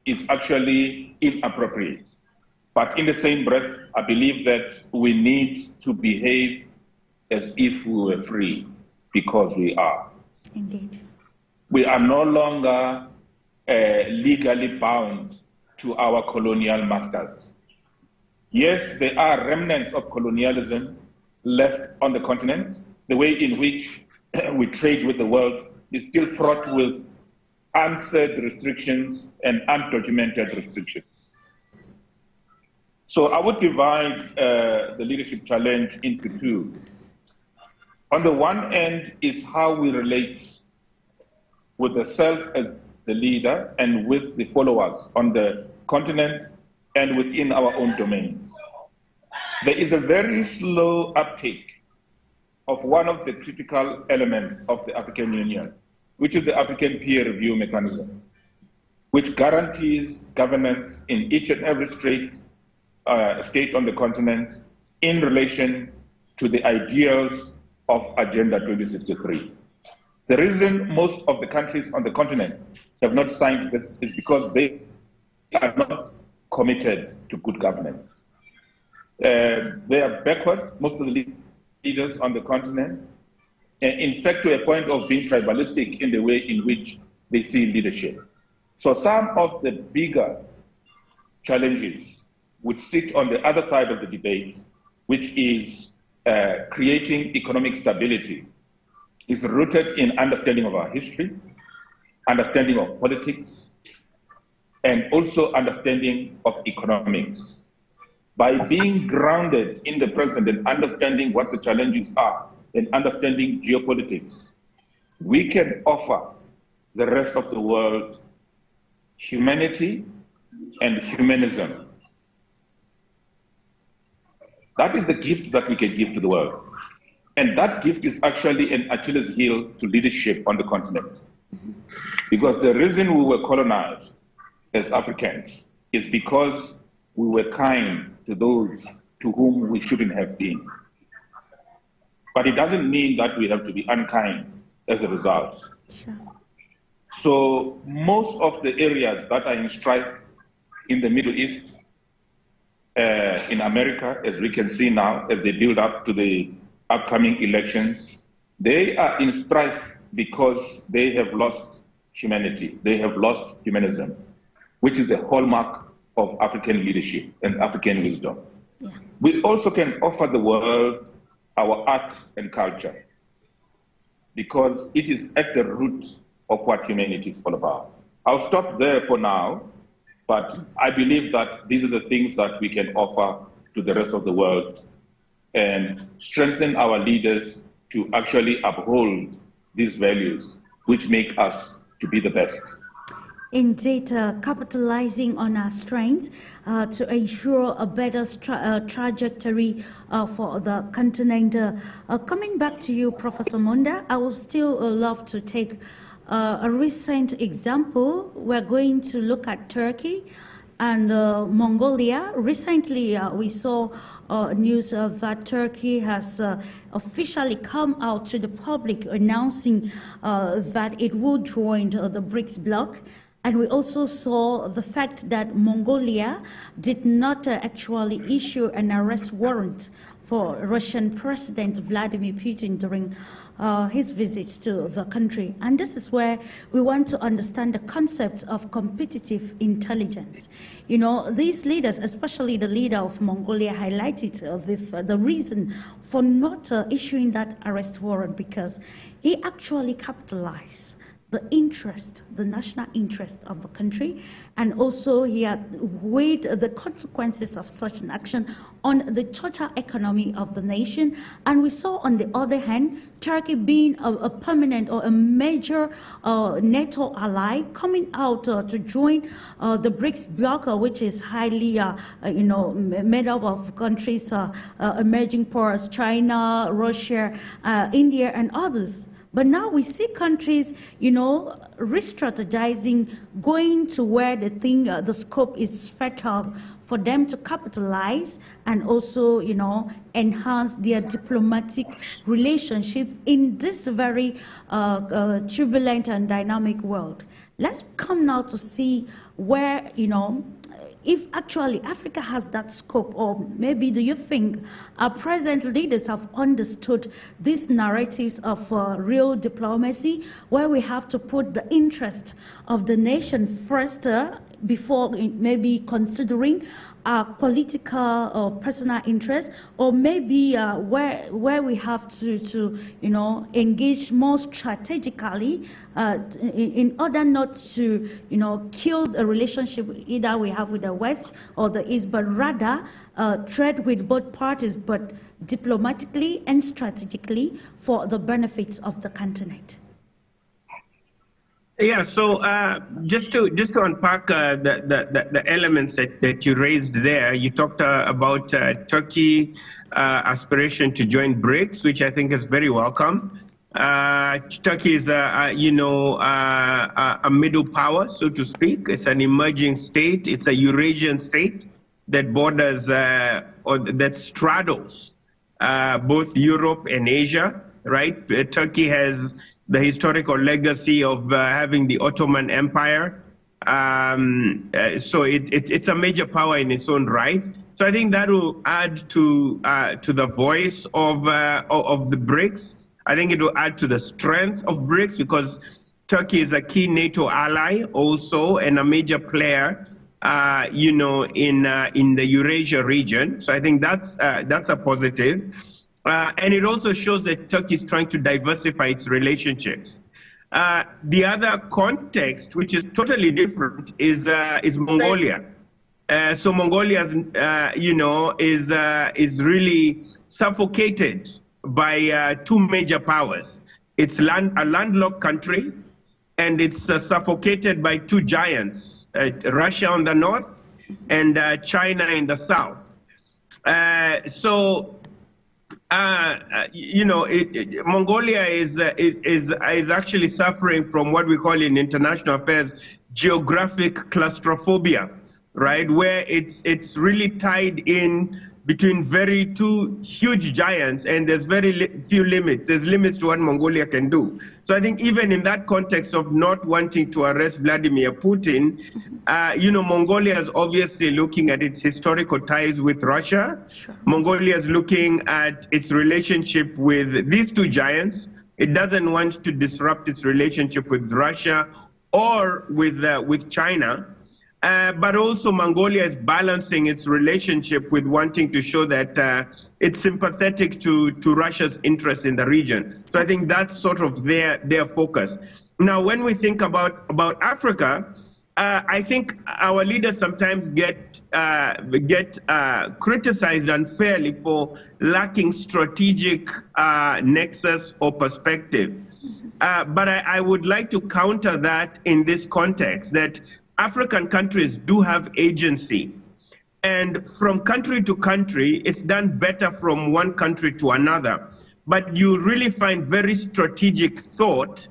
is actually inappropriate. But in the same breath, I believe that we need to behave as if we were free, because we are. Indeed. We are no longer legally bound to our colonial masters. Yes, there are remnants of colonialism left on the continent. The way in which we trade with the world is still fraught with unsaid restrictions and undocumented restrictions. So I would divide the leadership challenge into two. On the one end is how we relate with the self as the leader and with the followers on the continent and within our own domains. There is a very slow uptake of one of the critical elements of the African Union, which is the African peer review mechanism, which guarantees governance in each and every state on the continent in relation to the ideals of Agenda 2063. The reason most of the countries on the continent have not signed this is because they are not committed to good governance. They are backward, most of the leaders on the continent, and in fact to a point of being tribalistic in the way in which they see leadership. So some of the bigger challenges would sit on the other side of the debate, which is creating economic stability, is rooted in understanding of our history, understanding of politics, and also understanding of economics. By being grounded in the present and understanding what the challenges are and understanding geopolitics, we can offer the rest of the world humanity and humanism. That is the gift that we can give to the world. And that gift is actually an Achilles heel to leadership on the continent. Because the reason we were colonized as Africans is because we were kind to those to whom we shouldn't have been. But it doesn't mean that we have to be unkind as a result. Sure. So most of the areas that are in strife in the Middle East, in America, as we can see now, as they build up to the upcoming elections, they are in strife because they have lost humanity. They have lost humanism, which is the hallmark of African leadership and African wisdom. Yeah. We also can offer the world our art and culture because it is at the root of what humanity is all about. I'll stop there for now, but I believe that these are the things that we can offer to the rest of the world and strengthen our leaders to actually uphold these values which make us to be the best. Indeed, capitalizing on our strengths to ensure a better trajectory for the continent. Coming back to you, Professor Monda, I would still love to take a recent example. We're going to look at Turkey and Mongolia. Recently, we saw news that Turkey has officially come out to the public announcing that it will join the BRICS bloc. And we also saw the fact that Mongolia did not actually issue an arrest warrant for Russian President Vladimir Putin during his visits to the country. And this is where we want to understand the concepts of competitive intelligence. You know, these leaders, especially the leader of Mongolia, highlighted the reason for not issuing that arrest warrant because he actually capitalized the interest, the national interest of the country, and also he had weighed the consequences of such an action on the total economy of the nation. And we saw, on the other hand, Turkey being a permanent or a major NATO ally coming out to join the BRICS bloc, which is highly, made up of countries, emerging powers, China, Russia, India, and others. But now we see countries, re-strategizing, going to where they think the scope is fertile for them to capitalize and also, enhance their diplomatic relationships in this very turbulent and dynamic world. Let's come now to see where, if actually Africa has that scope, or maybe do you think our present leaders have understood these narratives of real diplomacy, where we have to put the interest of the nation first before maybe considering our political or personal interests, or maybe where we have to engage more strategically in order not to kill the relationship either we have with the West or the East, but rather trade with both parties, but diplomatically and strategically for the benefits of the continent. Yeah, so just to unpack the elements that you raised there, you talked about Turkey aspiration to join BRICS, which I think is very welcome. Turkey is, a middle power, so to speak. It's an emerging state. It's a Eurasian state that borders or that straddles both Europe and Asia, right? Turkey has the historical legacy of having the Ottoman Empire. So it's a major power in its own right. So I think that will add to the voice of the BRICS. I think it will add to the strength of BRICS because Turkey is a key NATO ally also and a major player, in the Eurasia region. So I think that's a positive. And it also shows that Turkey is trying to diversify its relationships. The other context, which is totally different, is Mongolia. So Mongolia, is really suffocated by two major powers. It's a landlocked country, and it's suffocated by two giants, Russia on the north and China in the south. Mongolia is actually suffering from what we call in international affairs geographic claustrophobia, right? Where it's really tied in between two huge giants, and there's very few limits. There's limits to what Mongolia can do. So I think even in that context of not wanting to arrest Vladimir Putin, Mongolia is obviously looking at its historical ties with Russia. Sure. Mongolia is looking at its relationship with these two giants. It doesn't want to disrupt its relationship with Russia or with China. But also Mongolia is balancing its relationship with wanting to show that it's sympathetic to Russia's interests in the region. So I think that's sort of their focus. Now, when we think about Africa, I think our leaders sometimes get criticized unfairly for lacking strategic nexus or perspective. But I would like to counter that in this context, that African countries do have agency, and from country to country, it's done better from one country to another. But you really find very strategic thought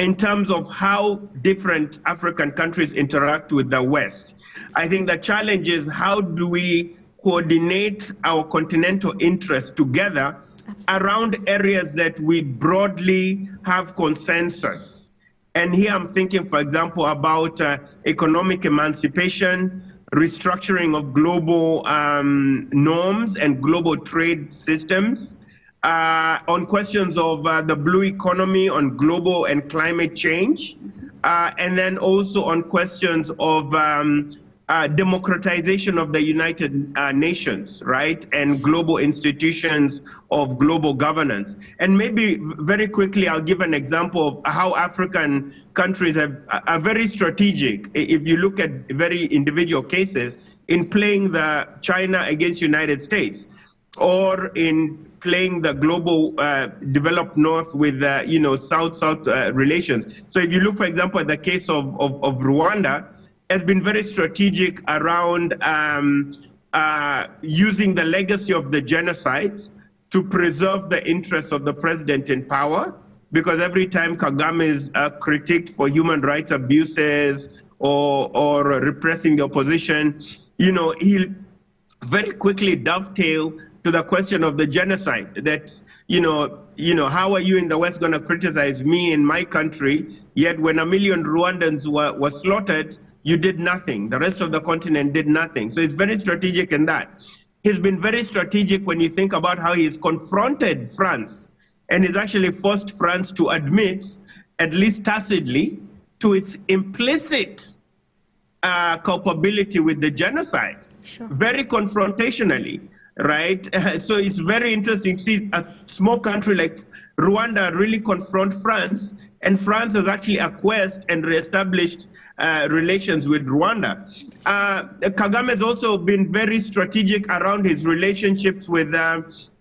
in terms of how different African countries interact with the West. I think the challenge is how do we coordinate our continental interests together around areas that we broadly have consensus. And here I'm thinking, for example, about economic emancipation, restructuring of global norms and global trade systems, on questions of the blue economy, on global and climate change, and then also on questions of democratization of the United Nations, right, and global institutions of global governance. And maybe very quickly, I'll give an example of how African countries are very strategic, if you look at very individual cases, in playing the China against United States, or in playing the global developed north with South-South relations. So if you look, for example, at the case of Rwanda, has been very strategic around using the legacy of the genocide to preserve the interests of the president in power, because every time Kagame is critiqued for human rights abuses or repressing the opposition, he'll very quickly dovetail to the question of the genocide, that, how are you in the West going to criticize me in my country, yet when 1 million Rwandans were slaughtered, you did nothing. The rest of the continent did nothing. So it's very strategic in that. He's been very strategic when you think about how he's confronted France, and he's actually forced France to admit, at least tacitly, to its implicit culpability with the genocide. Sure. Very confrontationally, right? So it's very interesting to see a small country like Rwanda really confront France, and France has actually acquiesced and reestablished relations with Rwanda. Kagame has also been very strategic around his relationships with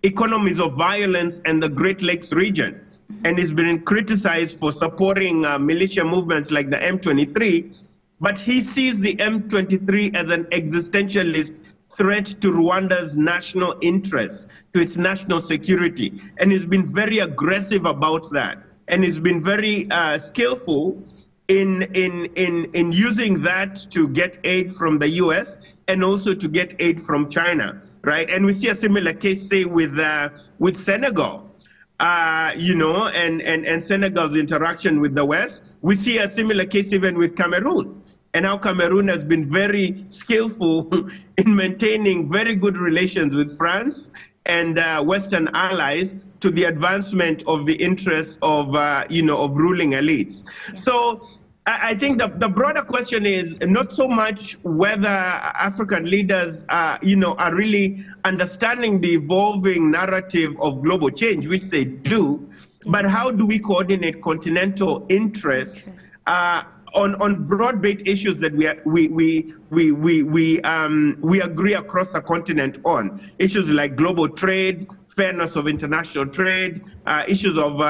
economies of violence and the Great Lakes region. and he's been criticized for supporting militia movements like the M23, but he sees the M23 as an existentialist threat to Rwanda's national interest, to its national security. And he's been very aggressive about that. And he's been very skillful in using that to get aid from the US and also to get aid from China, right? And we see a similar case, say, with Senegal. And Senegal's interaction with the West. We see a similar case even with Cameroon, and how Cameroon has been very skillful in maintaining very good relations with France and Western allies to the advancement of the interests of ruling elites. Yeah. So I think the broader question is not so much whether African leaders are really understanding the evolving narrative of global change, which they do, but how do we coordinate continental interests on broad-based issues that we agree across the continent on, issues like global trade, fairness of international trade, issues of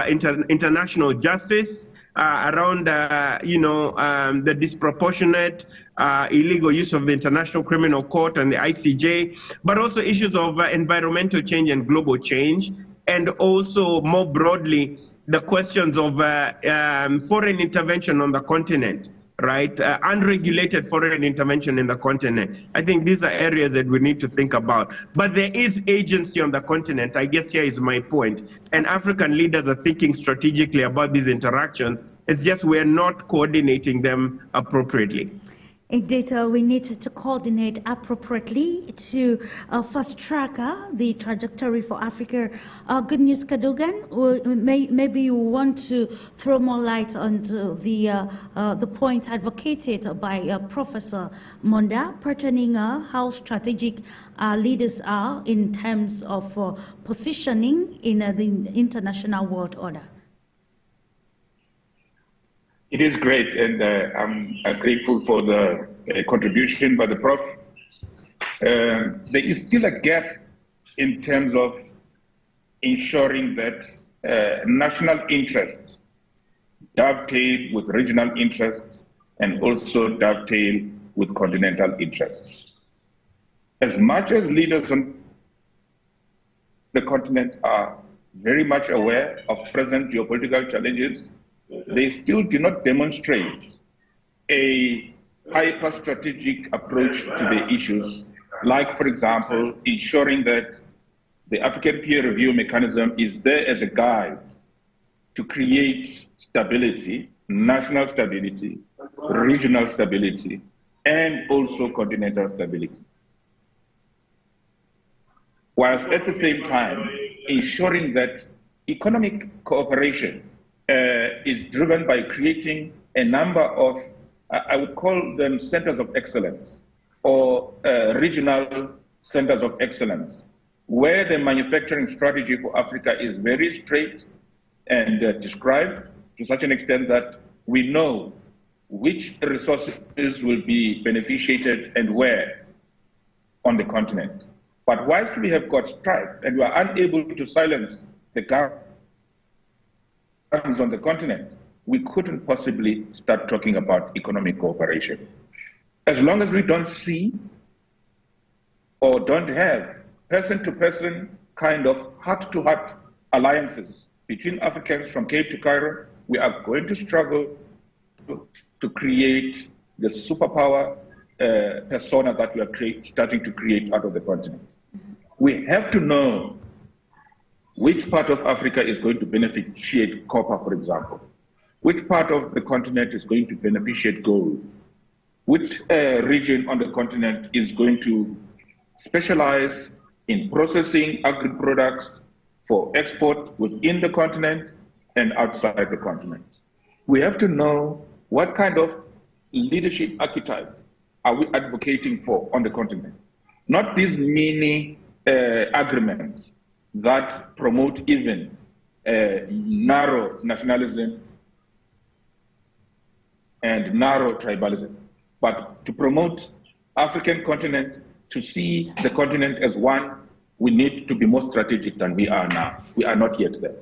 international justice, around the disproportionate illegal use of the International Criminal Court and the ICJ, but also issues of environmental change and global change, and also more broadly the questions of foreign intervention on the continent, right? Unregulated foreign intervention in the continent. I think these are areas that we need to think about. But there is agency on the continent. I guess here is my point. And African leaders are thinking strategically about these interactions. It's just we're not coordinating them appropriately. Indeed, we need to coordinate appropriately to fast track the trajectory for Africa. Good news, CADOGAN. Maybe you want to throw more light on the point advocated by Professor MONDA pertaining how strategic leaders are in terms of positioning in the international world order. It is great, and I'm grateful for the contribution by the Prof. There is still a gap in terms of ensuring that national interests dovetail with regional interests and also dovetail with continental interests. As much as leaders on the continent are very much aware of present geopolitical challenges, they still do not demonstrate a hyper-strategic approach to the issues, like, for example, ensuring that the African peer review mechanism is there as a guide to create stability, national stability, regional stability, and also continental stability, whilst at the same time ensuring that economic cooperation is driven by creating a number of, I would call them centers of excellence, or regional centers of excellence, where the manufacturing strategy for Africa is very straight and described to such an extent that we know which resources will be beneficiated and where on the continent. But whilst we have got strife and we are unable to silence the guns on the continent, we couldn't possibly start talking about economic cooperation. As long as we don't see or don't have person-to-person kind of heart-to-heart alliances between Africans from Cape to Cairo, we are going to struggle to create the superpower persona that we are starting to create out of the continent. We have to know which part of Africa is going to beneficiate copper, for example, which part of the continent is going to beneficiate gold, which region on the continent is going to specialize in processing agri-products for export within the continent and outside the continent. We have to know what kind of leadership archetype are we advocating for on the continent, not these mini agreements that promote even narrow nationalism and narrow tribalism, but to promote African continent, to see the continent as one, we need to be more strategic than we are now. We are not yet there.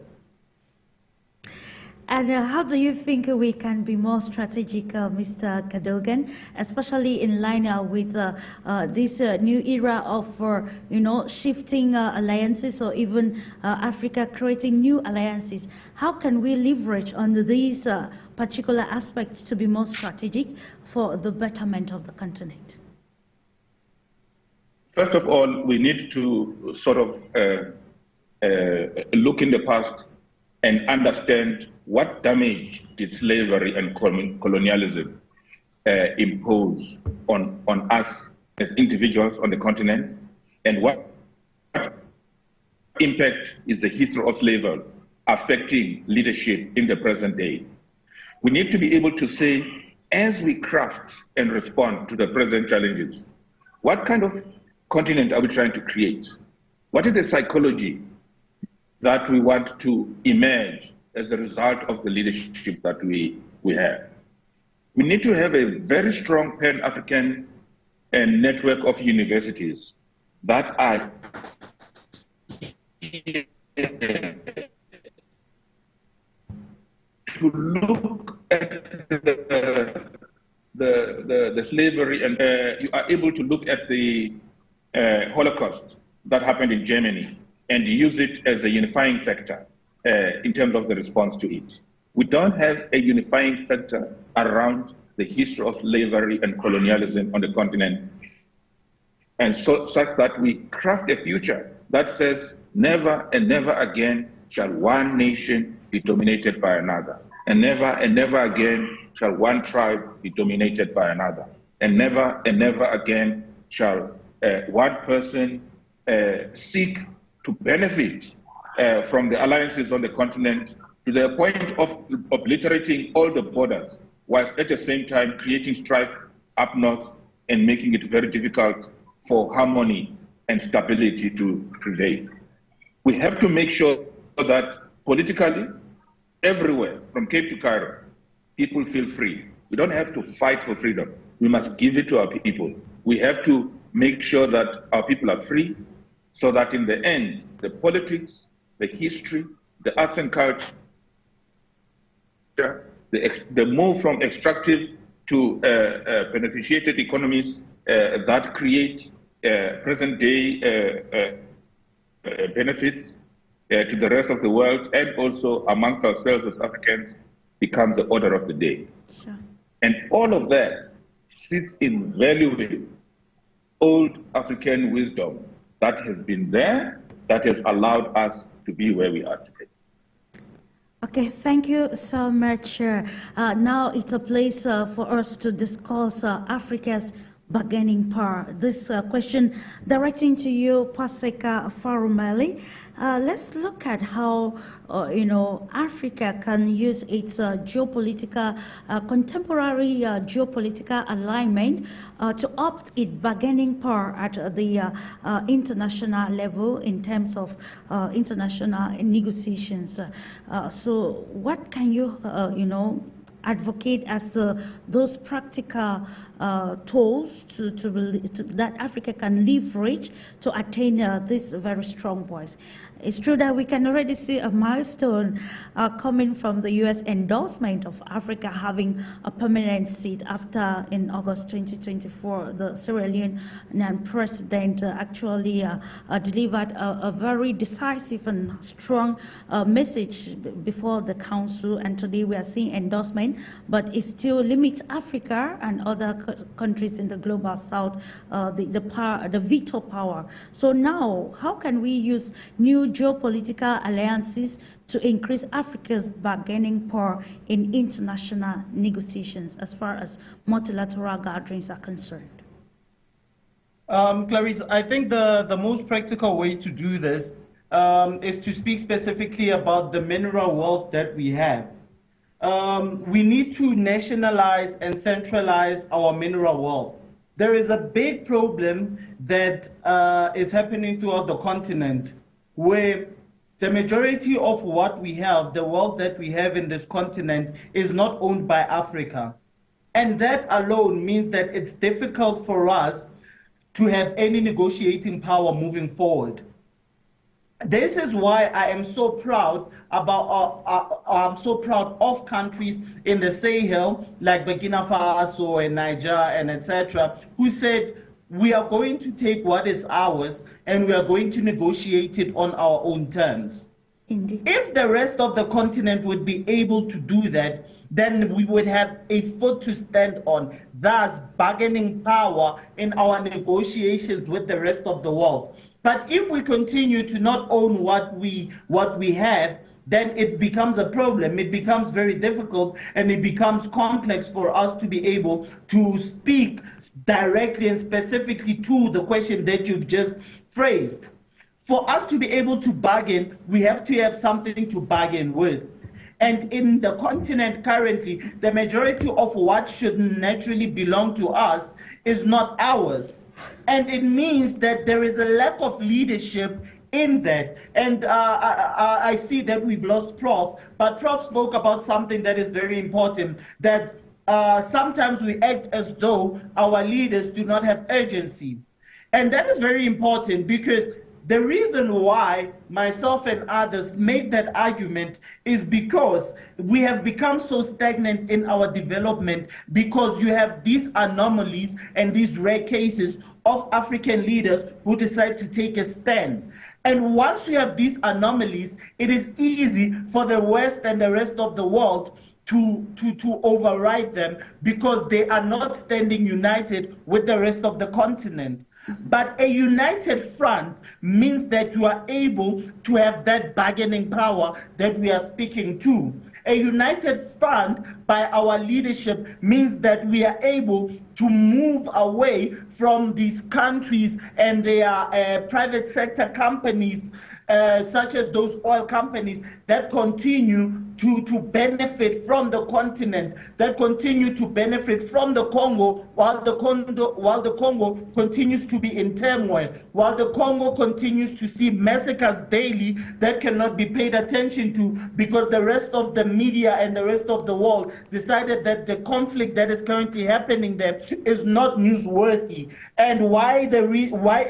And how do you think we can be more strategic, Mr. Cadogan, especially in line with this new era of, shifting alliances, or even Africa creating new alliances? How can we leverage on these particular aspects to be more strategic for the betterment of the continent? First of all, we need to sort of look in the past and understand what damage did slavery and colonialism impose on us as individuals on the continent, and what impact is the history of slavery affecting leadership in the present day. We need to be able to say, as we craft and respond to the present challenges, what kind of continent are we trying to create? What is the psychology that we want to emerge as a result of the leadership that we have? We need to have a very strong Pan-African network of universities that are to look at the slavery, and you are able to look at the Holocaust that happened in Germany and use it as a unifying factor in terms of the response to it. We don't have a unifying factor around the history of slavery and colonialism on the continent, and such that we craft a future that says never and never again shall one nation be dominated by another, and never again shall one tribe be dominated by another, and never again shall one person seek to benefit from the alliances on the continent to the point of obliterating all the borders, whilst at the same time creating strife up north and making it very difficult for harmony and stability to prevail. We have to make sure that politically, everywhere, from Cape to Cairo, people feel free. We don't have to fight for freedom. We must give it to our people. We have to make sure that our people are free, so that in the end, the politics, the history, the arts and culture, the move from extractive to beneficiated economies that create present-day benefits to the rest of the world, and also amongst ourselves as Africans, becomes the order of the day. Sure. And all of that sits in valuable old African wisdom that has been there, that has allowed us to be where we are today. Okay, thank you so much. Now it's a place for us to discuss Africa's bargaining power. This question directing to you, PASEKA PHARUMELE. Let's look at how Africa can use its geopolitical, contemporary geopolitical alignment to up its bargaining power at the international level in terms of international negotiations. So, what can you, advocate as those practical tools that Africa can leverage to attain this very strong voice? It's true that we can already see a milestone coming from the U.S. endorsement of Africa having a permanent seat after, in August 2024, the Sierra Leonean president actually delivered a very decisive and strong message before the council, and today we are seeing endorsement, but it still limits Africa and other countries in the global south, the veto power. So now, how can we use new geopolitical alliances to increase Africa's bargaining power in international negotiations as far as multilateral gatherings are concerned? Clarice, I think the most practical way to do this is to speak specifically about the mineral wealth that we have. We need to nationalize and centralize our mineral wealth. There is a big problem that is happening throughout the continent, where the majority of what we have, the wealth that we have in this continent, is not owned by Africa. And that alone means that it's difficult for us to have any negotiating power moving forward. This is why I am so proud about, I'm so proud of countries in the Sahel, like Burkina Faso and Niger and etc., who said, we are going to take what is ours and we are going to negotiate it on our own terms. Indeed. If the rest of the continent would be able to do that, then we would have a foot to stand on, thus bargaining power in our negotiations with the rest of the world. But if we continue to not own what we have, then it becomes a problem. It becomes very difficult and it becomes complex for us to be able to speak directly and specifically to the question that you've just phrased. For us to be able to bargain, we have to have something to bargain with. And in the continent currently, the majority of what should naturally belong to us is not ours. And it means that there is a lack of leadership in that. And I see that we've lost Prof, but Prof spoke about something that is very important, that sometimes we act as though our leaders do not have urgency. And that is very important, because the reason why myself and others make that argument is because we have become so stagnant in our development, because you have these anomalies and these rare cases of African leaders who decide to take a stand. And once you have these anomalies, it is easy for the West and the rest of the world to override them, because they are not standing united with the rest of the continent. But a united front means that you are able to have that bargaining power that we are speaking to. A united front by our leadership means that we are able to move away from these countries and their private sector companies, such as those oil companies that continue to benefit from the continent, that continue to benefit from the Congo, while the Congo continues to be in turmoil, while the Congo continues to see massacres daily that cannot be paid attention to, because the rest of the media and the rest of the world decided that the conflict that is currently happening there is not newsworthy. And why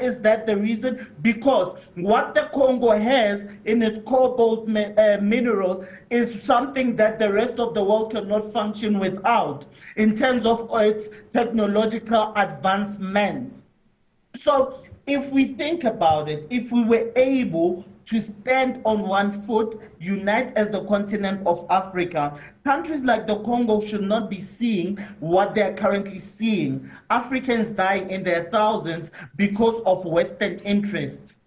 is that the reason? Because what the Congo has in its cobalt mineral is something that the rest of the world cannot function without in terms of its technological advancements. So if we think about it, if we were able to stand on one foot, unite as the continent of Africa, countries like the Congo should not be seeing what they're currently seeing. Africans dying in their thousands because of Western interests.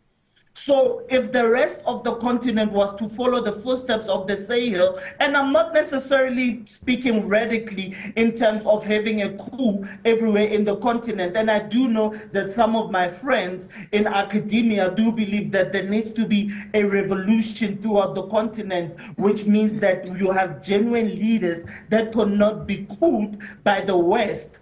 So if the rest of the continent was to follow the footsteps of the Sahel, and I'm not necessarily speaking radically in terms of having a coup everywhere in the continent, and I do know that some of my friends in academia do believe that there needs to be a revolution throughout the continent, which means that you have genuine leaders that cannot be cooled by the West.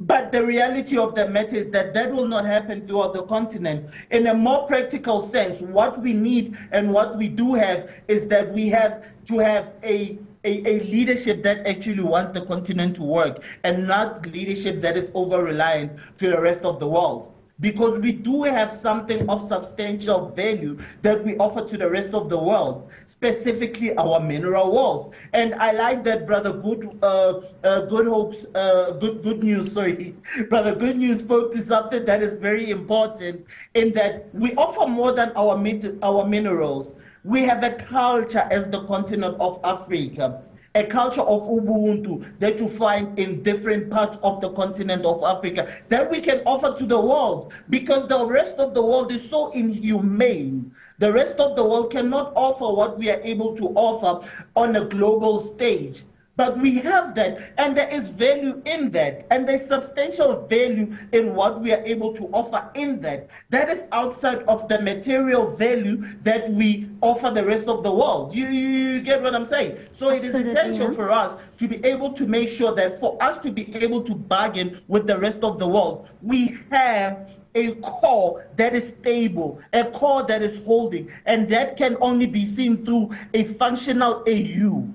But the reality of the matter is that that will not happen throughout the continent. In a more practical sense, what we need and what we do have is that we have to have a leadership that actually wants the continent to work, and not leadership that is over-reliant to the rest of the world. Because we do have something of substantial value that we offer to the rest of the world, specifically our mineral wealth. And I like that Brother Brother Good News spoke to something that is very important, in that we offer more than our minerals. We have a culture as the continent of Africa, a culture of Ubuntu that you find in different parts of the continent of Africa that we can offer to the world, because the rest of the world is so inhumane. The rest of the world cannot offer what we are able to offer on a global stage. But we have that, and there is value in that, and there's substantial value in what we are able to offer in that. That is outside of the material value that we offer the rest of the world. You get what I'm saying? So it is essential for us to be able to make sure that for us to be able to bargain with the rest of the world, we have a core that is stable, a core that is holding, and that can only be seen through a functional AU.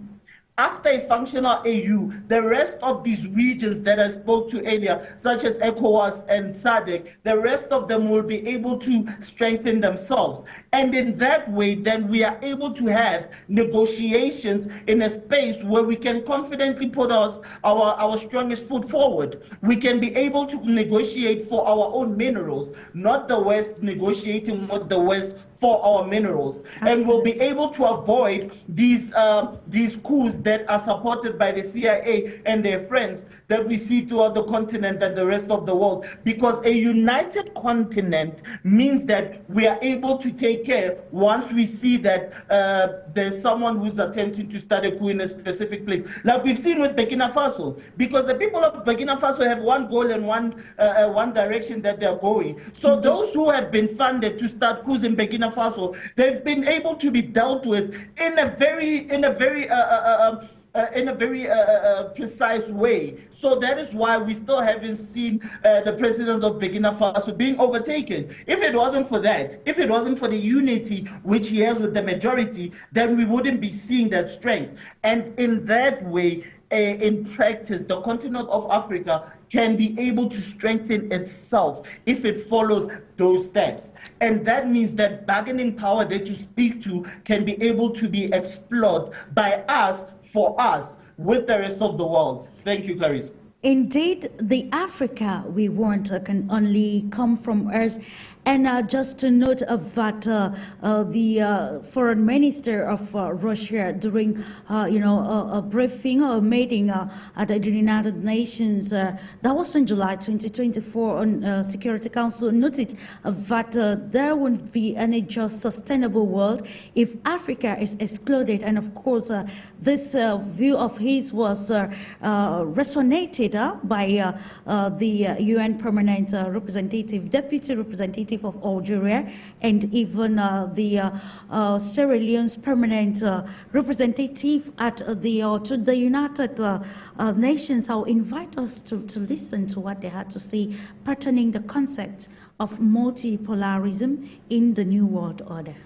after a functional AU, the rest of these regions that I spoke to earlier, such as ECOWAS and SADC, the rest of them will be able to strengthen themselves. And in that way, then we are able to have negotiations in a space where we can confidently put our strongest foot forward. We can be able to negotiate for our own minerals, not the West negotiating with the West for our minerals. Absolutely. And we'll be able to avoid these coups that are supported by the CIA and their friends that we see throughout the continent and the rest of the world. Because a united continent means that we are able to take care once we see that there's someone who's attempting to start a coup in a specific place. Like we've seen with Burkina Faso, because the people of Burkina Faso have one goal and one direction that they're going. So those who have been funded to start coups in Burkina Faso, they've been able to be dealt with in a very precise way. So that is why we still haven't seen the president of Burkina Faso being overtaken. If it wasn't for that, if it wasn't for the unity which he has with the majority, then we wouldn't be seeing that strength. And in that way, in practice, the continent of Africa can be able to strengthen itself if it follows those steps. And that means that bargaining power that you speak to can be able to be explored by us, for us, with the rest of the world. Thank you, Clarice. Indeed, the Africa we want can only come from us. And just to note that the foreign minister of Russia during, a briefing or meeting at the United Nations, that was in July 2024 on Security Council, noted that there won't be any just sustainable world if Africa is excluded. And of course, this view of his was resonated by the UN Permanent Representative, Deputy Representative of Algeria, and even the Sierra Leone's permanent representative at the United Nations. I'll invite us to listen to what they had to say pertaining the concept of multipolarism in the New World Order.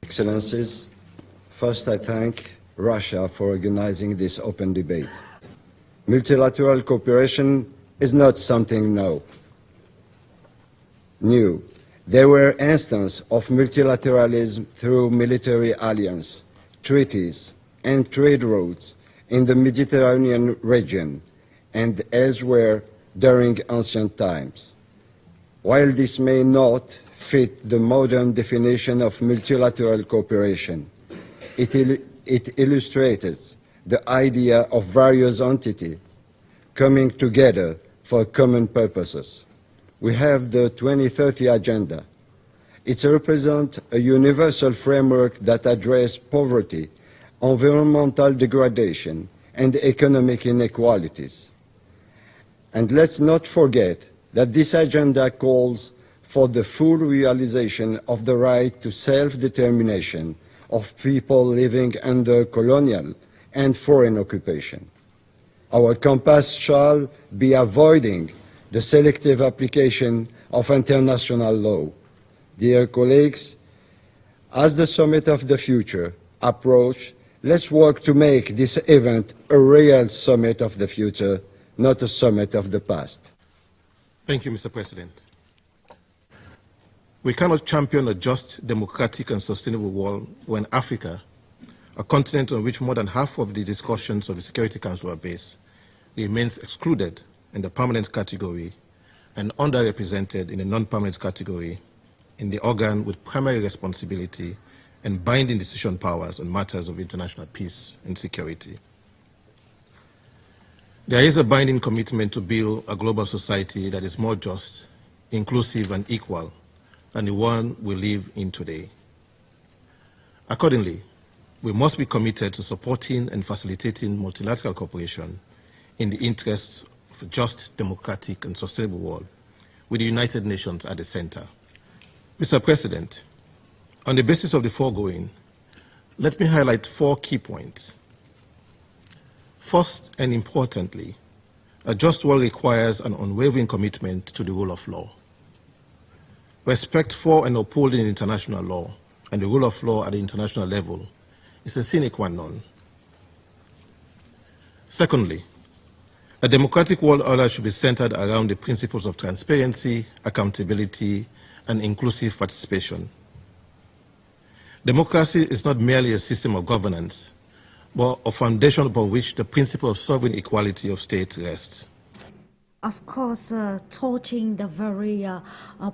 Excellencies, first I thank Russia for organizing this open debate. Multilateral cooperation is not something new. There were instances of multilateralism through military alliance, treaties, and trade routes in the Mediterranean region and elsewhere during ancient times. While this may not fit the modern definition of multilateral cooperation, it illustrates the idea of various entities coming together for common purposes. We have the 2030 Agenda. It represents a universal framework that addresses poverty, environmental degradation, and economic inequalities. And let's not forget that this agenda calls for the full realization of the right to self-determination of people living under colonial and foreign occupation. Our compass shall be avoiding the selective application of international law. Dear colleagues, as the Summit of the Future approaches, let's work to make this event a real Summit of the Future, not a Summit of the past. Thank you, Mr. President. We cannot champion a just, democratic, and sustainable world when Africa, a continent on which more than half of the discussions of the Security Council are based, remains excluded in the permanent category and underrepresented in the non-permanent category in the organ with primary responsibility and binding decision powers on matters of international peace and security. There is a binding commitment to build a global society that is more just, inclusive, and equal than the one we live in today. Accordingly, we must be committed to supporting and facilitating multilateral cooperation in the interests of a just, democratic, and sustainable world, with the United Nations at the center. Mr. President, on the basis of the foregoing, let me highlight 4 key points. First, and importantly, a just world requires an unwavering commitment to the rule of law. Respect for and upholding international law and the rule of law at the international level is a sine qua non Secondly, a democratic world order should be centered around the principles of transparency, accountability, and inclusive participation. Democracy is not merely a system of governance, but a foundation upon which the principle of sovereign equality of states rests. Of course, touching the very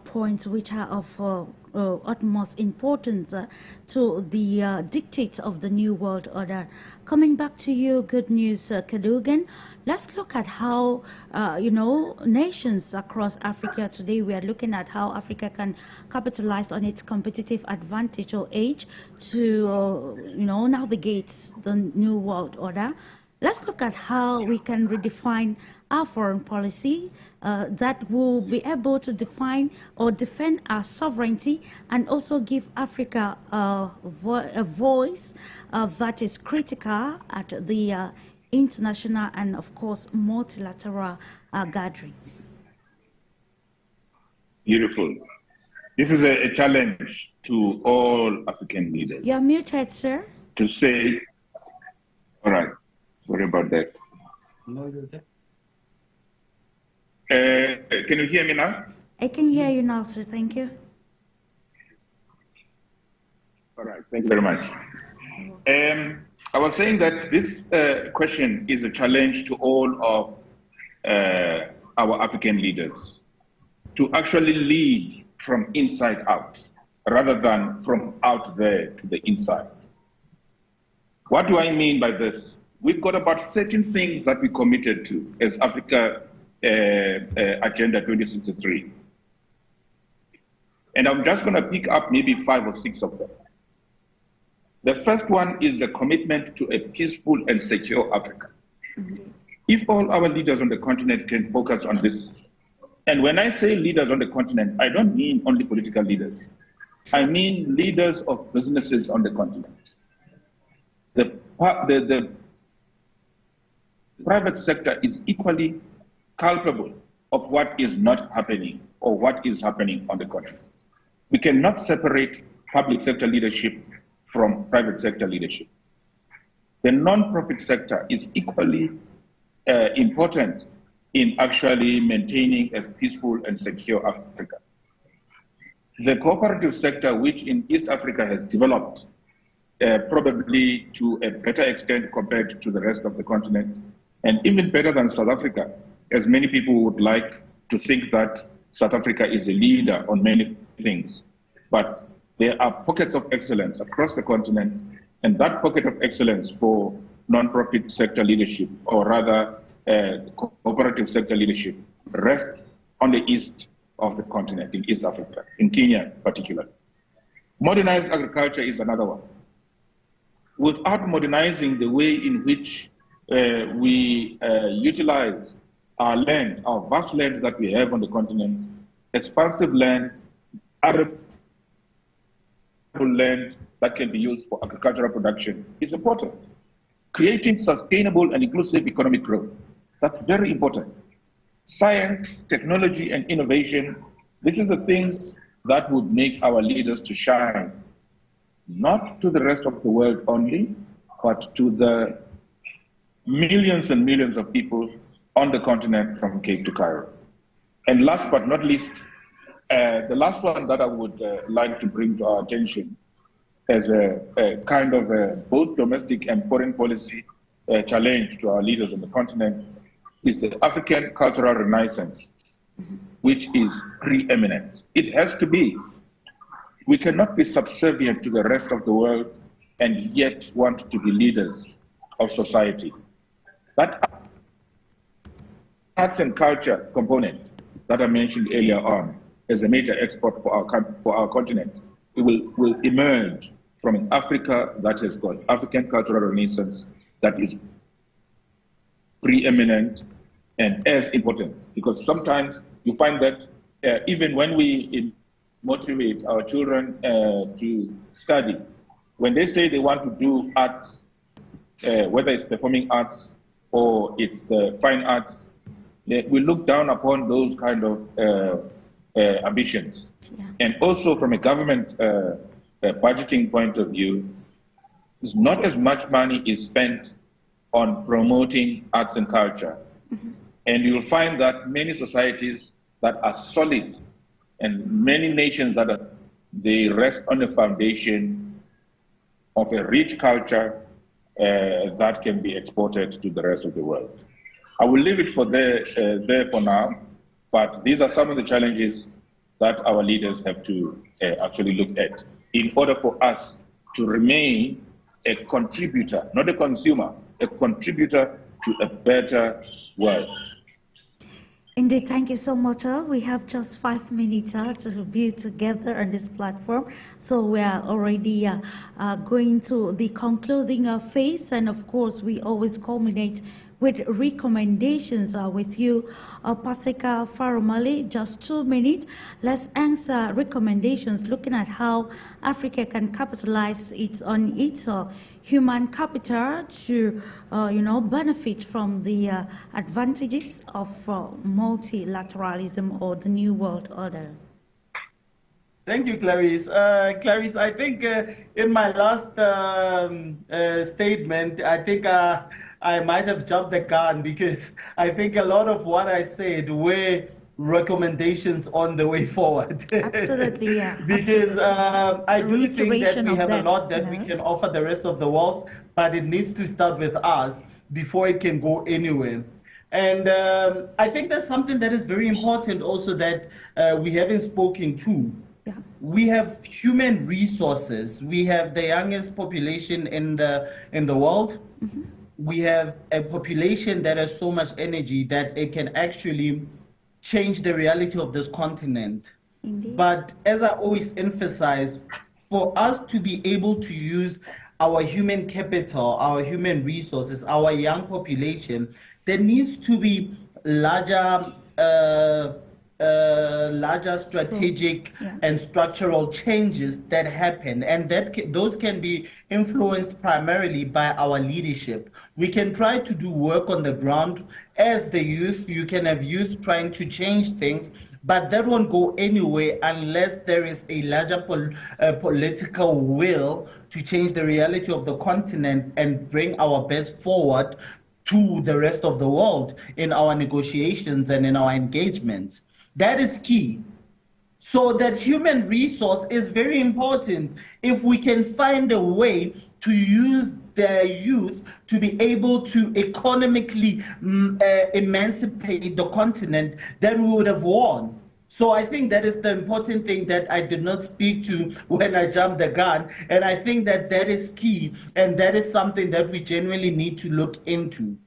points which are of utmost importance to the dictates of the New World Order. Coming back to you, Good News, CADOGAN, let's look at how, nations across Africa today, we are looking at how Africa can capitalize on its competitive advantage or edge to, navigate the New World Order. Let's look at how we can redefine our foreign policy that will be able to define or defend our sovereignty and also give Africa a voice that is critical at the international and, of course, multilateral gatherings. Beautiful. This is a challenge to all African leaders. You're muted, sir. To say, all right. Sorry about that. Can you hear me now? I can hear you now, sir. Thank you. All right. Thank you very much. I was saying that this question is a challenge to all of our African leaders to actually lead from inside out rather than from out there to the inside. What do I mean by this? We've got about 13 things that we committed to as Africa Agenda 2063. And I'm just going to pick up maybe 5 or 6 of them. The first one is the commitment to a peaceful and secure Africa. If all our leaders on the continent can focus on this, and when I say leaders on the continent, I don't mean only political leaders. I mean leaders of businesses on the continent. The private sector is equally culpable of what is not happening or what is happening on the continent. We cannot separate public sector leadership from private sector leadership. The non-profit sector is equally important in actually maintaining a peaceful and secure Africa. The cooperative sector, which in East Africa has developed probably to a better extent compared to the rest of the continent, and even better than South Africa, as many people would like to think that South Africa is a leader on many things. But there are pockets of excellence across the continent, and that pocket of excellence for non-profit sector leadership, or rather cooperative sector leadership, rests on the east of the continent, in East Africa, in Kenya particularly. Modernized agriculture is another one. Without modernizing the way in which we utilize our land, our vast land that we have on the continent, expansive land, arable land that can be used for agricultural production is important. Creating sustainable and inclusive economic growth, that's very important. Science, technology, and innovation, this is the things that would make our leaders to shine, not to the rest of the world only, but to the millions and millions of people on the continent from Cape to Cairo. And last but not least, the last one that I would like to bring to our attention as a kind of both domestic and foreign policy challenge to our leaders on the continent is the African cultural renaissance, which is preeminent. It has to be. We cannot be subservient to the rest of the world and yet want to be leaders of society. That arts and culture component that I mentioned earlier on as a major export for our continent, it will emerge from an Africa that has got African cultural renaissance that is preeminent and as important, because sometimes you find that even when we motivate our children to study, when they say they want to do arts, whether it's performing arts or it's the fine arts, we look down upon those kind of ambitions. Yeah. And also from a government budgeting point of view, is not as much money is spent on promoting arts and culture. And you'll find that many societies that are solid and many nations they rest on a foundation of a rich culture that can be exported to the rest of the world. I will leave it there for now, but these are some of the challenges that our leaders have to actually look at in order for us to remain a contributor, not a consumer, a contributor to a better world. Indeed, thank you so much. We have just 5 minutes to be together on this platform. So we are already going to the concluding phase. And of course, we always culminate with recommendations with you. PASEKA PHARUMELE, just 2 minutes. Let's answer recommendations looking at how Africa can capitalize on its human capital to benefit from the advantages of multilateralism or the New World Order. Thank you, Clarice. Clarice, I think in my last statement, I think I might have jumped the gun because I think a lot of what I said were recommendations on the way forward. Absolutely, yeah. Because I do think that we have a lot that we can offer the rest of the world, but it needs to start with us before it can go anywhere. And I think that's something that is very important also that we haven't spoken to. Yeah. We have human resources. We have the youngest population in the world. Mm-hmm. We have a population that has so much energy that it can actually change the reality of this continent. Indeed. But as I always emphasize, for us to be able to use our human capital, our human resources, our young population, there needs to be larger strategic and structural changes that happen, and those can be influenced primarily by our leadership. We can try to do work on the ground as the youth. You can have youth trying to change things, but that won't go anywhere unless there is a larger political will to change the reality of the continent and bring our best forward to the rest of the world in our negotiations and in our engagements. That is key. So that human resource is very important. If we can find a way to use the youth to be able to economically emancipate the continent, then we would have won. So I think that is the important thing that I did not speak to when I jumped the gun. And I think that that is key. And that is something that we genuinely need to look into.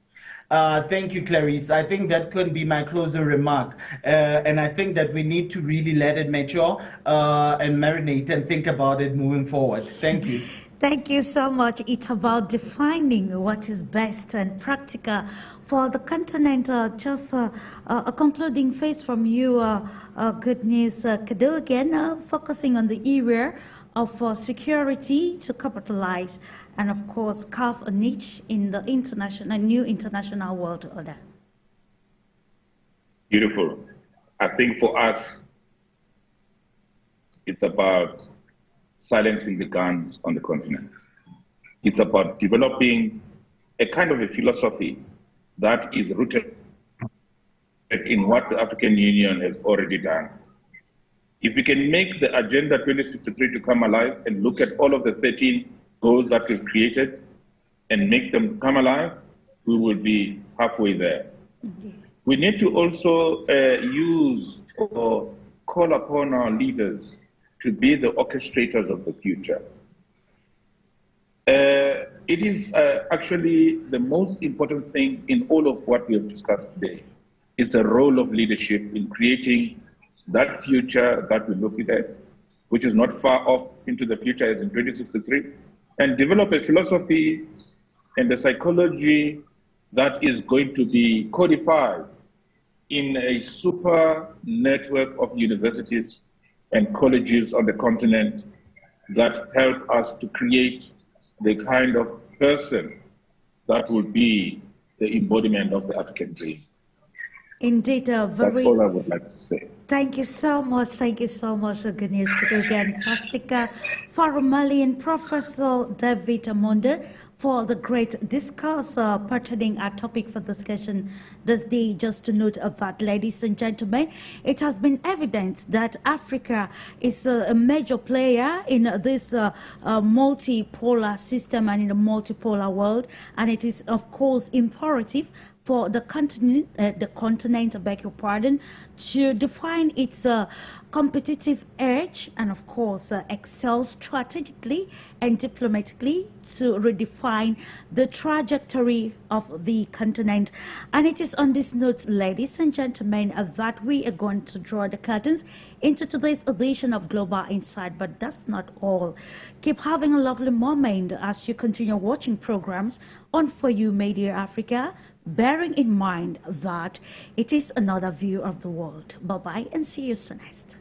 Thank you, Clarice. I think that could be my closing remark. And I think that we need to really let it mature and marinate and think about it moving forward. Thank you. Thank you so much. It's about defining what is best and practical for the continent. Just a concluding phrase from you, GOODNEWS, CADOGAN, focusing on the area of security to capitalize and, of course, carve a niche in the new international world order. Beautiful. I think for us, it's about silencing the guns on the continent. It's about developing a kind of a philosophy that is rooted in what the African Union has already done. If we can make the Agenda 2063 to come alive and look at all of the 13 goals that we've created and make them come alive, we will be halfway there. Okay. We need to also use or call upon our leaders to be the orchestrators of the future. It is actually the most important thing in all of what we have discussed today, is the role of leadership in creating that future that we're looking at, which is not far off into the future as in 2063, and develop a philosophy and a psychology that is going to be codified in a super network of universities and colleges on the continent that help us to create the kind of person that will be the embodiment of the African dream. Indeed, That's all I would like to say. Thank you so much. Thank you so much, Good News, CADOGAN, PASEKA, PHARUMELE, and Professor David MONDA for the great discourse pertaining our topic for discussion this day. Just to note of that, ladies and gentlemen, it has been evident that Africa is a major player in this multipolar system and in the multipolar world, and it is, of course, imperative for the continent, I beg your pardon, to define its competitive edge and, of course, excel strategically and diplomatically to redefine the trajectory of the continent. And it is on this note, ladies and gentlemen, that we are going to draw the curtains into today's edition of Global Insight. But that's not all. Keep having a lovely moment as you continue watching programs on For You Media Africa, bearing in mind that it is another view of the world. Bye-bye and see you soon next.